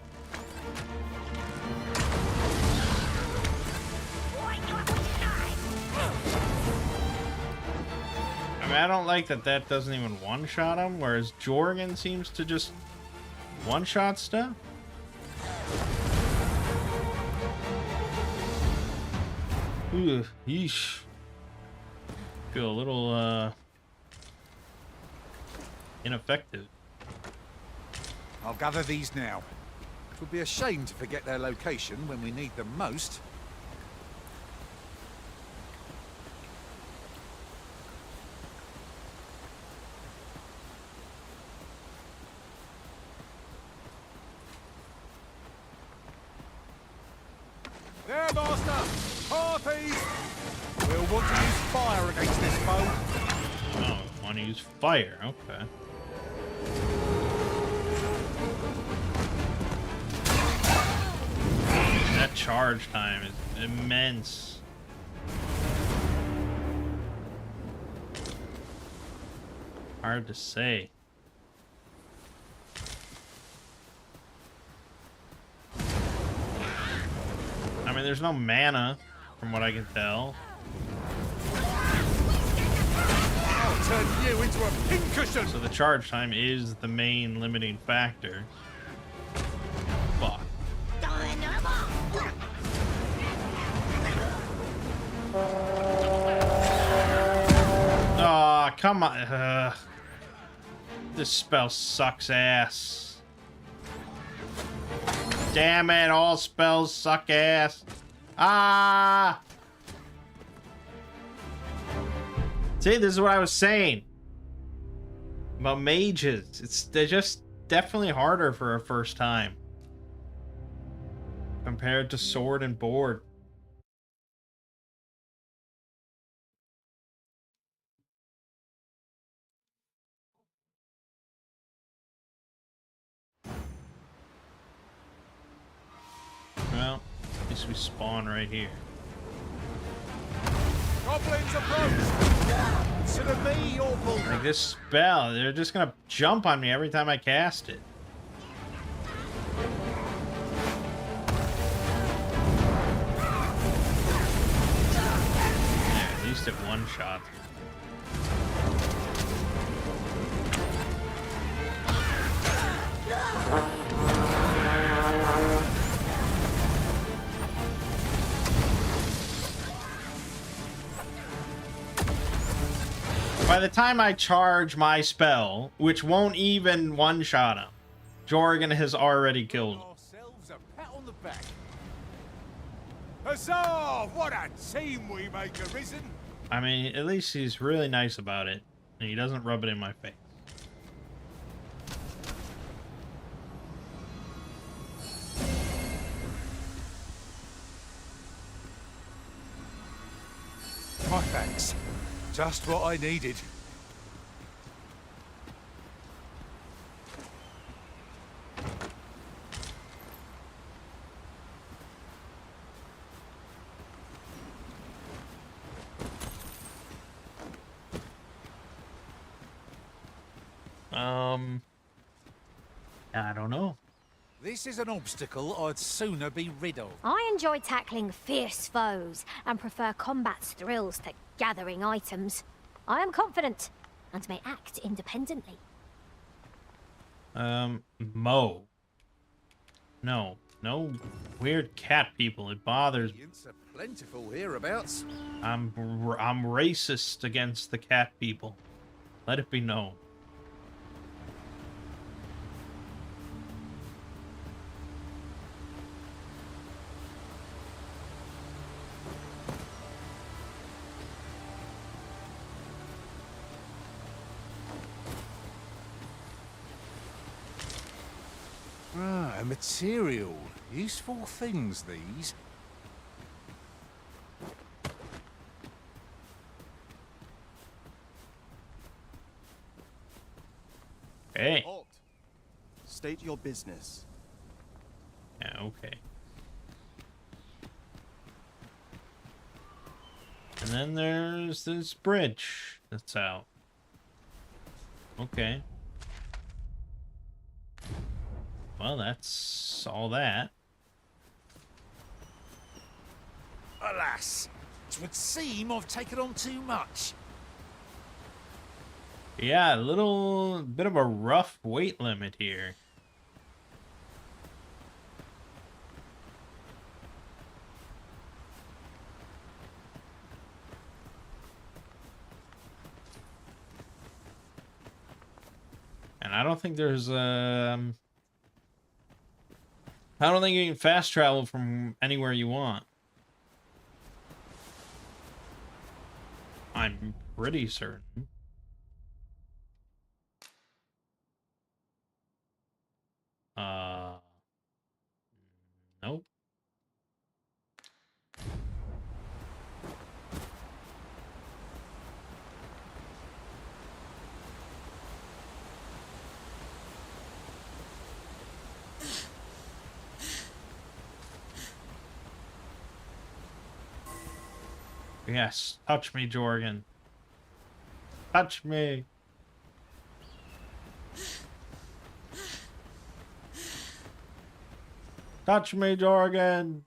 I mean, I don't like that that doesn't even one-shot him, whereas Jorgen seems to just one-shot stuff. Ooh, yeesh. Feel a little, ineffective. I'll gather these now. It would be a shame to forget their location when we need them most. There, master! Harpies! We'll want to use fire against this foe. Oh, want to use fire. Okay. That charge time is immense. Hard to say. I mean, there's no mana, from what I can tell. I'll turn you into a pincushion! So the charge time is the main limiting factor. Fuck. Aw, oh, come on. This spell sucks ass. Damn it, all spells suck ass. Ah! See, this is what I was saying about mages. They're just definitely harder for a first time compared to sword and board. Well, at least we spawn right here. Goblins approach! Consider me your bull. Like this spell, they're just gonna jump on me every time I cast it. Yeah, at least it one shot. By the time I charge my spell, which won't even one-shot him, Jorgen has already killed him. Ourselves a pat on the back. Huzzah! What a team we make, Arisen! I mean, at least he's really nice about it, and he doesn't rub it in my face. My thanks. Just what I needed. I don't know. This is an obstacle I'd sooner be rid of. I enjoy tackling fierce foes and prefer combat's thrills to gathering items. I am confident and may act independently. Mo. No weird cat people. It bothers me. It's plentiful hereabouts. I'm racist against the cat people. Let it be known. Ah, a material. Useful things, these. Hey. Halt. State your business. Yeah, okay. And then there's this bridge that's out. Okay. Well, that's all that. Alas, it would seem I've taken on too much. Yeah, a little bit of a rough weight limit here. And I don't think there's I don't think you can fast travel from anywhere you want. I'm pretty certain. Nope. Yes, touch me, Jorgen. Touch me. Touch me, Jorgen.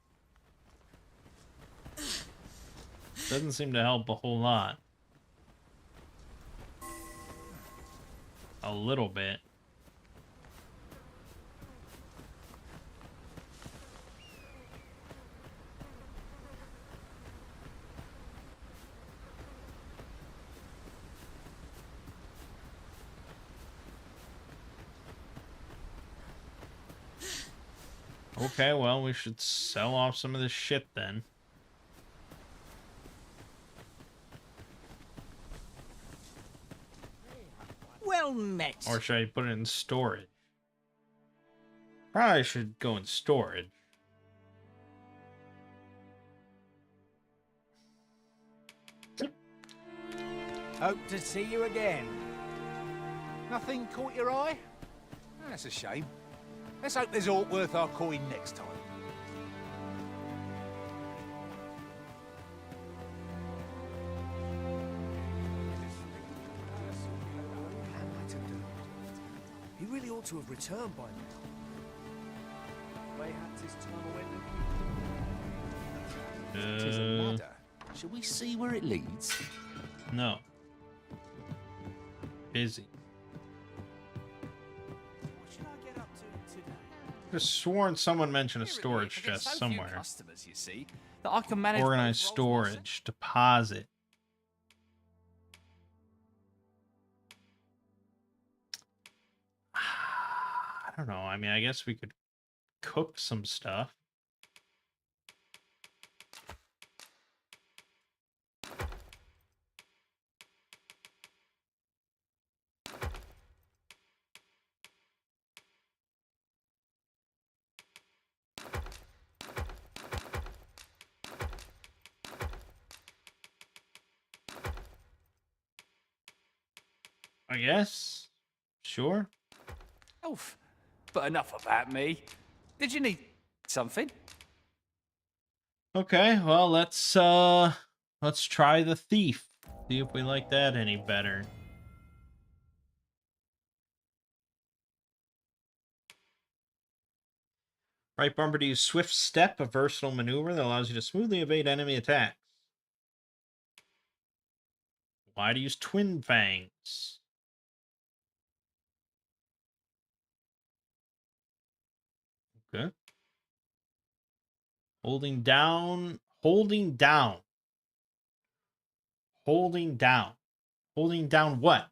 Doesn't seem to help a whole lot. A little bit. Okay, well, we should sell off some of this shit then. own mess. Or should I put it in storage? Probably should go in storage. Hope to see you again. Nothing caught your eye? That's a shame. Let's hope there's aught worth our coin next time. He really ought to have returned by now. Mayhaps his time went. Tis a ladder. Shall we see where it leads? No. Busy. What should I get up to today? I could have sworn someone mentioned a storage chest somewhere. Customers, you see, that I can manage Organized both roles storage. Deposit. I don't know. I mean, I guess we could cook some stuff. I guess. Sure. Elf. But enough about me. Did you need something? Okay, well, let's try the thief. See if we like that any better. Right bumper to use Swift Step, a versatile maneuver that allows you to smoothly evade enemy attacks. Why to use Twin Fangs? Okay. Holding down. Holding down what?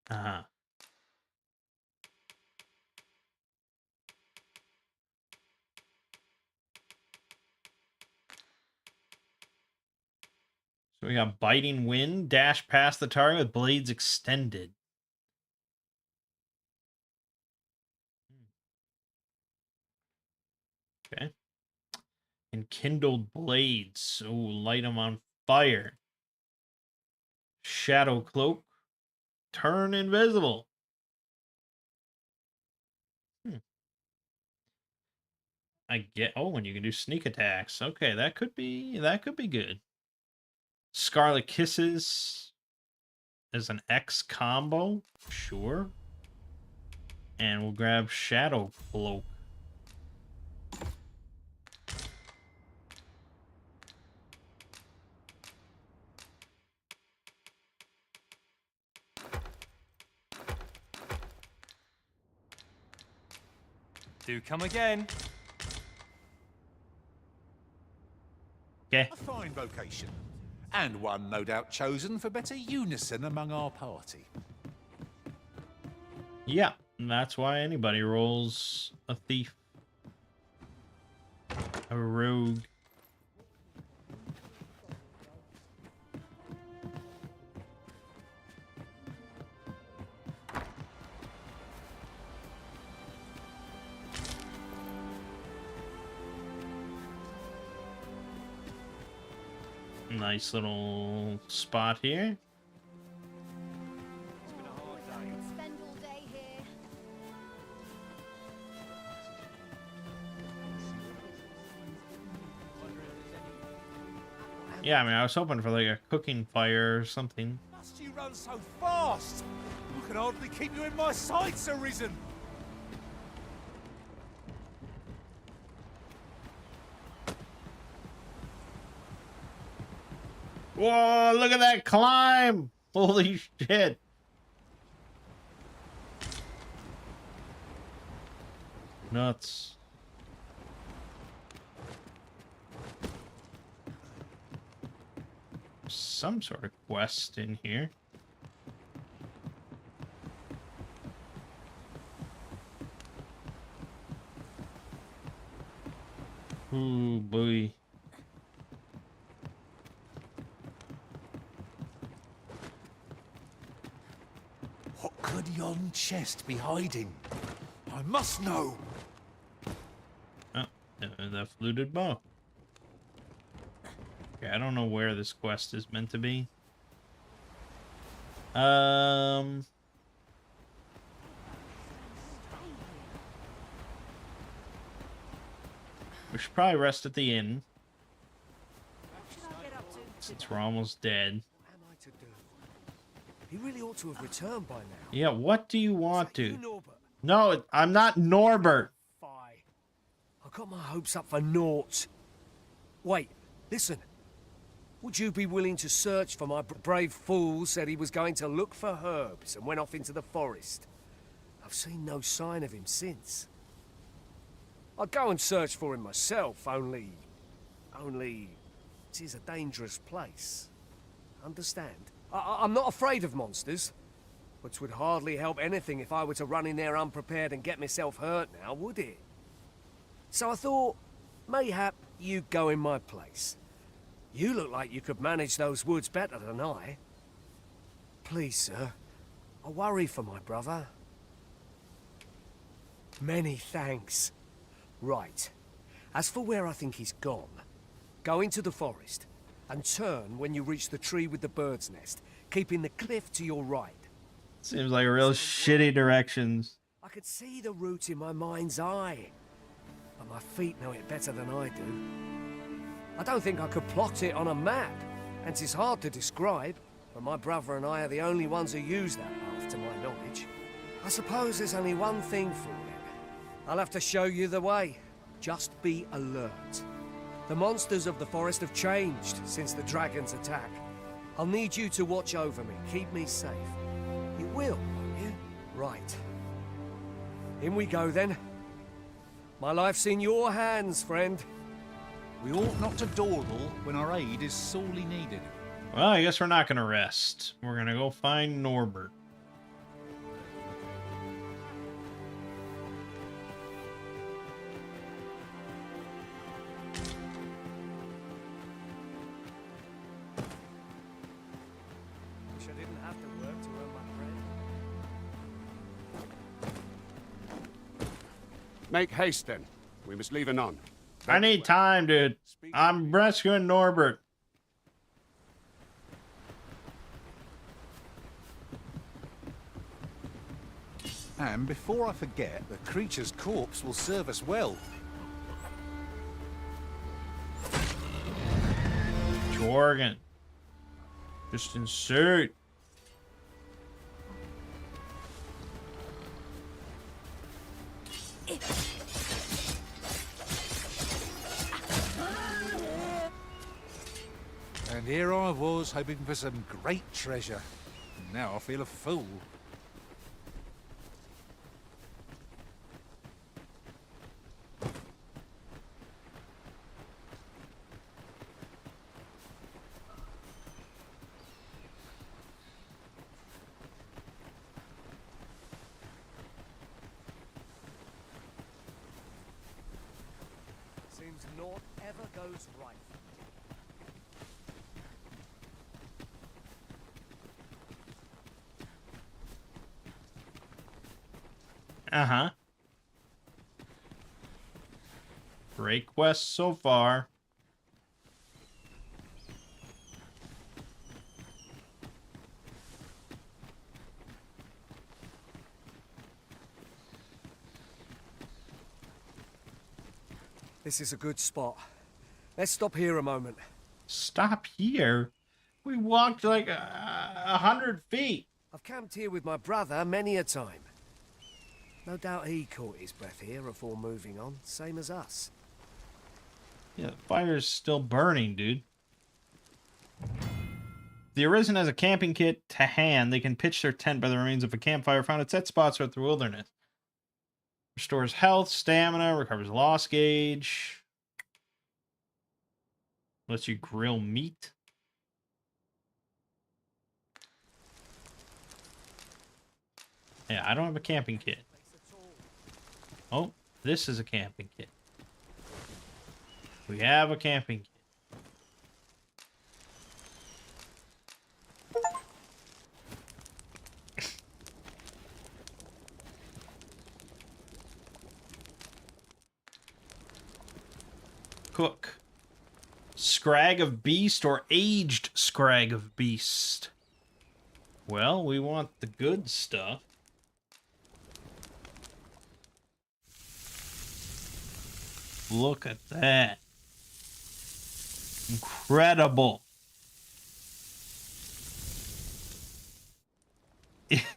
Uh-huh. So we got Biting Wind, dash past the target with blades extended. Okay. Enkindled blades. Oh, light them on fire. Shadow cloak. Turn invisible. I get. Oh, and you can do sneak attacks. Okay, that could be good. Scarlet Kisses as an X combo. Sure. And we'll grab Shadow Cloak. Do come again. Okay. A fine vocation. And one no doubt chosen for better unison among our party. Yeah, that's why anybody rolls a thief. A rogue. Nice little spot here. Spend all day here. Yeah, I mean, I was hoping for like a cooking fire or something. Must you run so fast? I can hardly keep you in my sights, Arisen. Whoa, look at that climb! Holy shit. Nuts. Some sort of quest in here. Ooh, boy. What could yon chest be hiding? I must know. Oh, the fluted bow. Okay, I don't know where this quest is meant to be. We should probably rest at the inn, since we're almost dead. He really ought to have returned by now. Yeah, what do you want to? No, I'm not Norbert. I got my hopes up for naught. Wait, listen. Would you be willing to search for my brave fool said he was going to look for herbs and went off into the forest? I've seen no sign of him since. I'd go and search for him myself, only it is a dangerous place. Understand? I'm not afraid of monsters, but 'twould hardly help anything if I were to run in there unprepared and get myself hurt now, would it? So I thought, mayhap you'd go in my place. You look like you could manage those woods better than I. Please, sir, I worry for my brother. Many thanks. Right. As for where I think he's gone, go into the forest and turn when you reach the tree with the bird's nest, keeping the cliff to your right. Seems like real shitty directions. I could see the route in my mind's eye, but my feet know it better than I do. I don't think I could plot it on a map, and it's hard to describe, but my brother and I are the only ones who use that path to my knowledge. I suppose there's only one thing for it. I'll have to show you the way. Just be alert. The monsters of the forest have changed since the dragon's attack. I'll need you to watch over me, keep me safe. You will, won't you? Right. In we go then. My life's in your hands, friend. We ought not to dawdle when our aid is sorely needed. Well, I guess we're not going to rest. We're going to go find Norbert. Wish I didn't have to work to earn my bread. Make haste, then. We must leave anon. I need time, dude. I'm rescuing Norbert. And before I forget, the creature's corpse will serve us well. Jorgen. Just insert. And here I was, hoping for some great treasure. Now I feel a fool. Seems naught ever goes right. Uh-huh. Great quest so far. This is a good spot. Let's stop here a moment. Stop here? We walked like 100 feet. I've camped here with my brother many a time. No doubt he caught his breath here before moving on, same as us. Yeah, the fire's still burning, dude. The Arisen has a camping kit to hand. They can pitch their tent by the remains of a campfire found at set spots throughout the wilderness. Restores health, stamina, recovers loss gauge. Lets you grill meat. Yeah, I don't have a camping kit. Oh, this is a camping kit. We have a camping kit. Cook. Scrag of beast or aged scrag of beast? Well, we want the good stuff. Look at that. Incredible.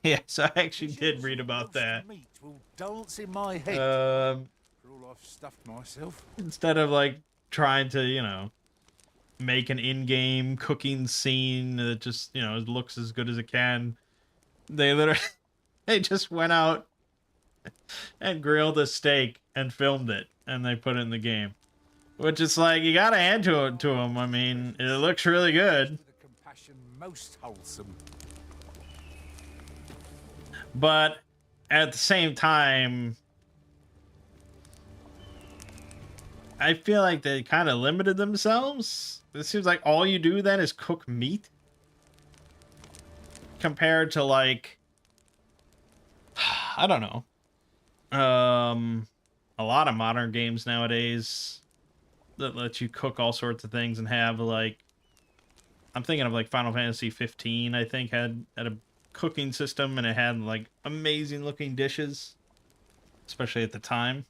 Yes, I actually did read about that. Meat will dance in my head. For all I've stuffed myself. Instead of like trying to, you know, make an in-game cooking scene that just, you know, looks as good as it can, they literally they just went out and grilled a steak and filmed it, and they put it in the game. Which is like, you gotta hand to them. I mean, it looks really good. The compassion most wholesome. But at the same time, I feel like they kind of limited themselves. It seems like all you do then is cook meat. Compared to like, I don't know. A lot of modern games nowadays that let you cook all sorts of things and have like, I'm thinking of like Final Fantasy 15, I think had a cooking system, and it had like amazing looking dishes, especially at the time.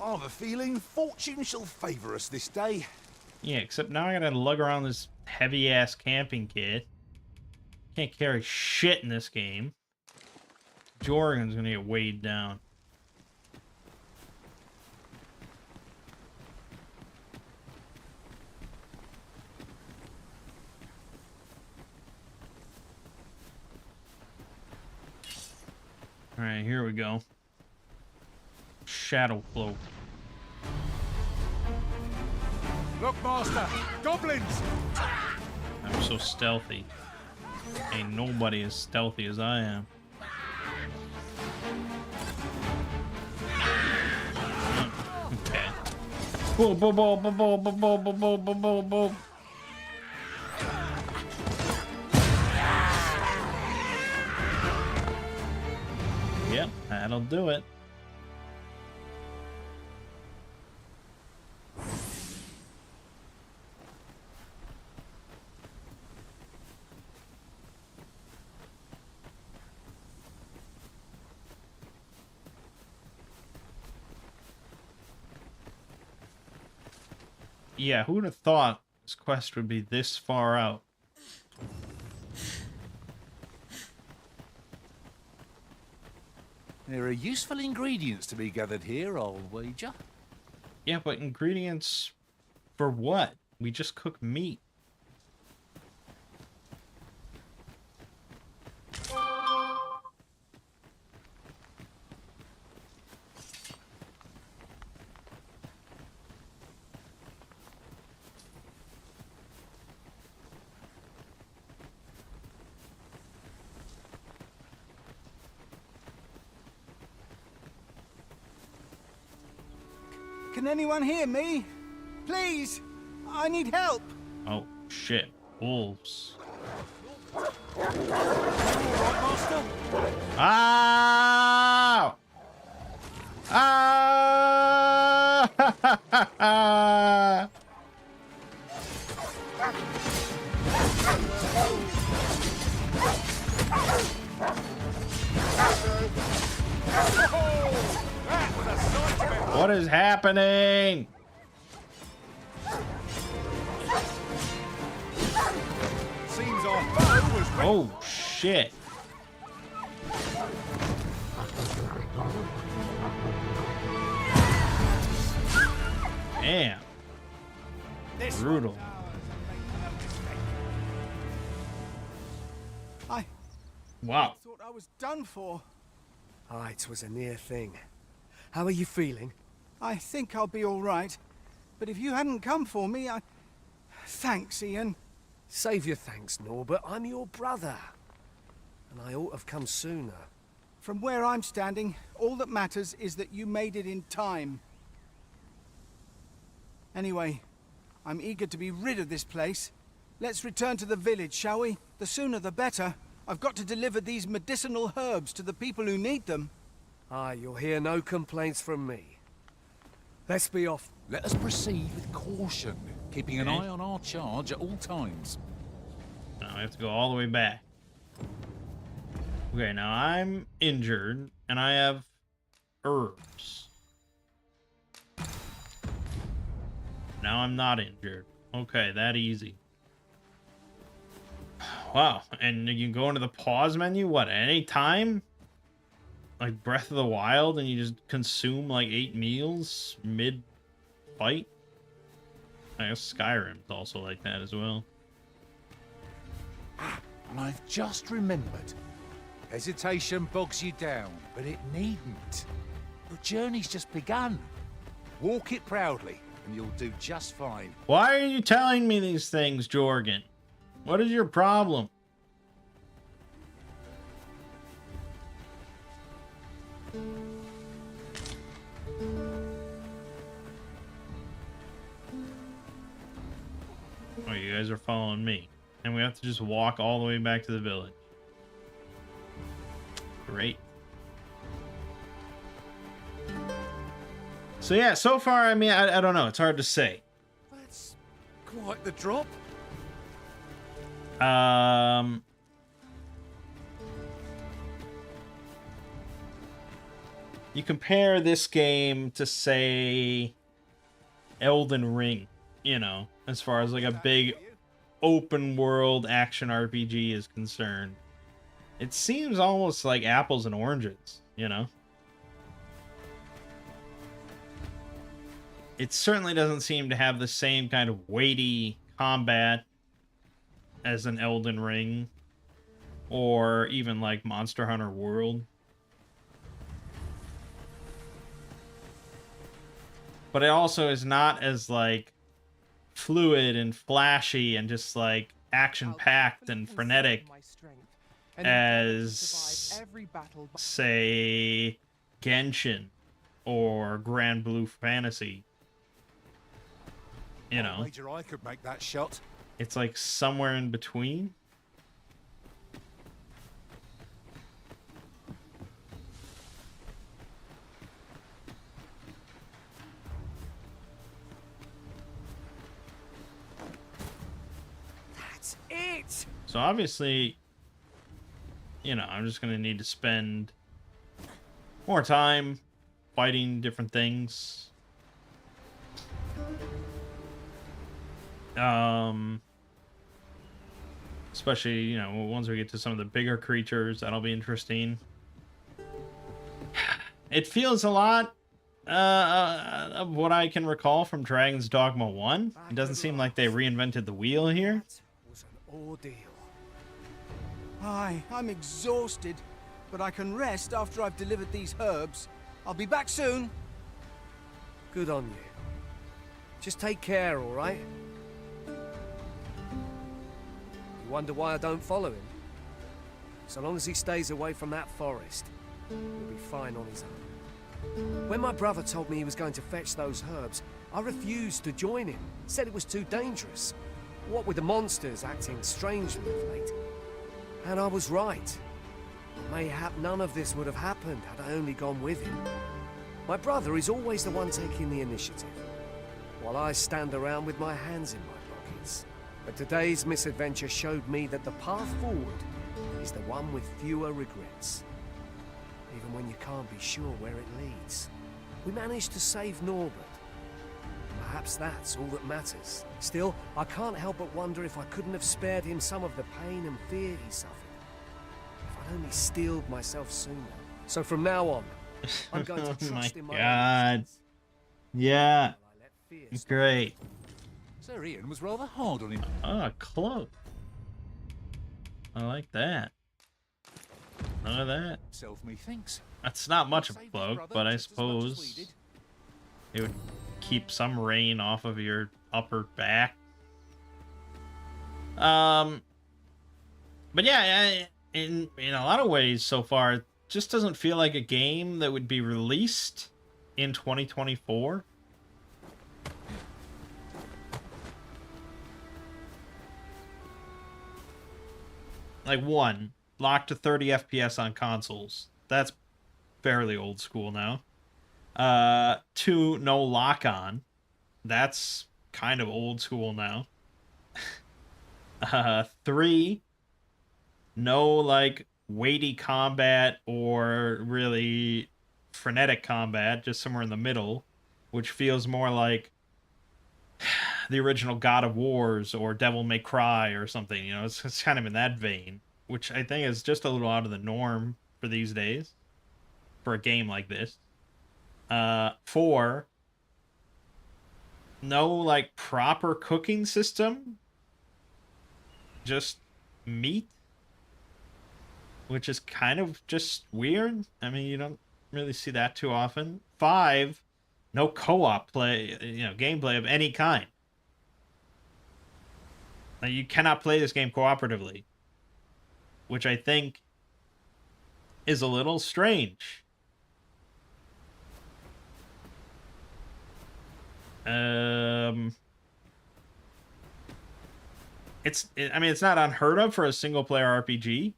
I have a feeling fortune shall favour us this day. Yeah, except now I gotta lug around this heavy ass camping kit. Can't carry shit in this game. Jorgen's gonna get weighed down. Alright, here we go. Shadow cloak. Look, Master! Goblins! I'm so stealthy. Ain't nobody as stealthy as I am. Okay. Boom, boom, boom, boom, boom, boom, boom, boom, boom, boom, boom, boom. Yep, that'll do it. Yeah, who would have thought this quest would be this far out? There are useful ingredients to be gathered here, I'll wager. Yeah, but ingredients for what? We just cook meat. Can anyone hear me? Please! I need help! Oh, shit. Wolves. Ow! Ah! What is happening? Seems our foe was ready. Oh, shit. Damn. Brutal. Wow. Thought I was done for. Ah, it was a near thing. How are you feeling? I think I'll be all right. But if you hadn't come for me, Thanks, Ian. Save your thanks, Norbert. I'm your brother. and I ought to have come sooner. From where I'm standing, all that matters is that you made it in time. Anyway, I'm eager to be rid of this place. Let's return to the village, shall we? The sooner the better. I've got to deliver these medicinal herbs to the people who need them. Aye, you'll hear no complaints from me. Let's be off. Let us proceed with caution, keeping an eye on our charge at all times. Now I have to go all the way back. Okay, now I'm injured, and I have herbs. Now I'm not injured. Okay, that easy. Wow, and you can go into the pause menu, what, at any time? Like Breath of the Wild, and you just consume like 8 meals mid-fight? I guess Skyrim's also like that as well. And I've just remembered. Hesitation bogs you down, but it needn't. Your journey's just begun. Walk it proudly, and you'll do just fine. Why are you telling me these things, Jorgen? What is your problem? Oh, you guys are following me. And we have to just walk all the way back to the village. Great. So yeah, so far, I mean, I don't know. It's hard to say. That's quite the drop. You compare this game to, say, Elden Ring, you know, as far as like a big open world action RPG is concerned. It seems almost like apples and oranges, you know? It certainly doesn't seem to have the same kind of weighty combat as an Elden Ring or even like Monster Hunter World. But it also is not as like fluid and flashy and just like action-packed and frenetic as, say, Genshin or Grand Blue Fantasy. You know, Wager I could make that shot. It's like somewhere in between. That's it! So obviously, you know, I'm just going to need to spend more time fighting different things. Especially, you know, once we get to some of the bigger creatures, that'll be interesting. It feels a lot of what I can recall from Dragon's Dogma 1. It doesn't seem like they reinvented the wheel here. Was an ordeal. Aye, I'm exhausted, but I can rest after I've delivered these herbs. I'll be back soon. Good on you. Just take care, all right? You wonder why I don't follow him? So long as he stays away from that forest, he'll be fine on his own. When my brother told me he was going to fetch those herbs, I refused to join him. Said it was too dangerous. What with the monsters acting strangely of late. And I was right. Mayhap none of this would have happened had I only gone with him. My brother is always the one taking the initiative, while I stand around with my hands in my pockets. But today's misadventure showed me that the path forward is the one with fewer regrets. Even when you can't be sure where it leads. We managed to save Norbert. Perhaps that's all that matters. Still, I can't help but wonder if I couldn't have spared him some of the pain and fear he suffered. If I'd only steeled myself sooner. So from now on, I'm going to trust in my God. Yeah. Great. Sir Ian was rather hard on him. Ah, cloak. I like that. None of that. Self methinks. That's not much of a cloak, but I suppose it would keep some rain off of your upper back. But yeah, in a lot of ways so far, it just doesn't feel like a game that would be released in 2024. Like, 1, locked to 30 FPS on consoles. That's fairly old school now. 2, no lock-on. That's kind of old school now. 3, no, like, weighty combat or really frenetic combat, just somewhere in the middle, which feels more like the original God of Wars or Devil May Cry or something. You know, it's kind of in that vein, which I think is just a little out of the norm for these days for a game like this. 4, no, like, proper cooking system, just meat, which is kind of just weird. I mean, you don't really see that too often. 5, no co-op play, gameplay of any kind. Now, you cannot play this game cooperatively, which I think is a little strange. It's not unheard of for a single player RPG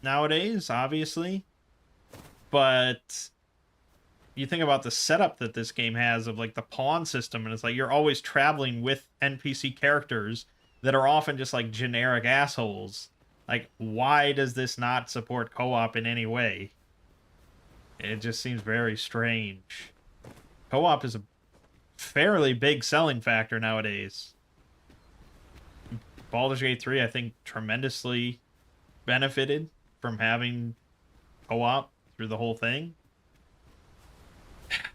nowadays, obviously, but you think about the setup that this game has of, like, the pawn system, and it's like you're always traveling with NPC characters that are often just, like, generic assholes. Like, why does this not support co-op in any way? It just seems very strange. Co-op is a fairly big selling factor nowadays. Baldur's Gate 3, I think, tremendously benefited from having co-op through the whole thing.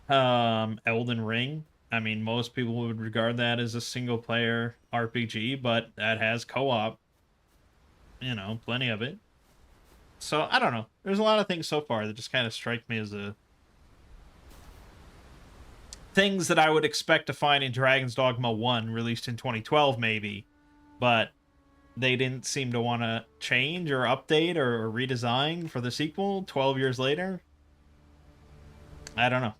Elden Ring, I mean, most people would regard that as a single-player RPG, but that has co-op. You know, plenty of it. So, I don't know. There's a lot of things so far that just kind of strike me as things that I would expect to find in Dragon's Dogma 1, released in 2012, maybe. But they didn't seem to want to change or update or redesign for the sequel 12 years later. I don't know.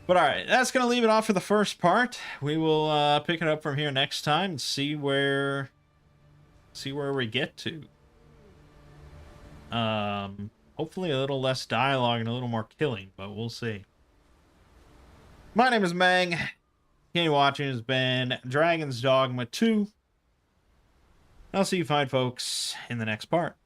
But alright, that's going to leave it off for the first part. We will pick it up from here next time and see where we get to. Hopefully a little less dialogue and a little more killing, but we'll see. My name is Mangg. Any watching has been Dragon's Dogma 2. I'll see you fine folks in the next part.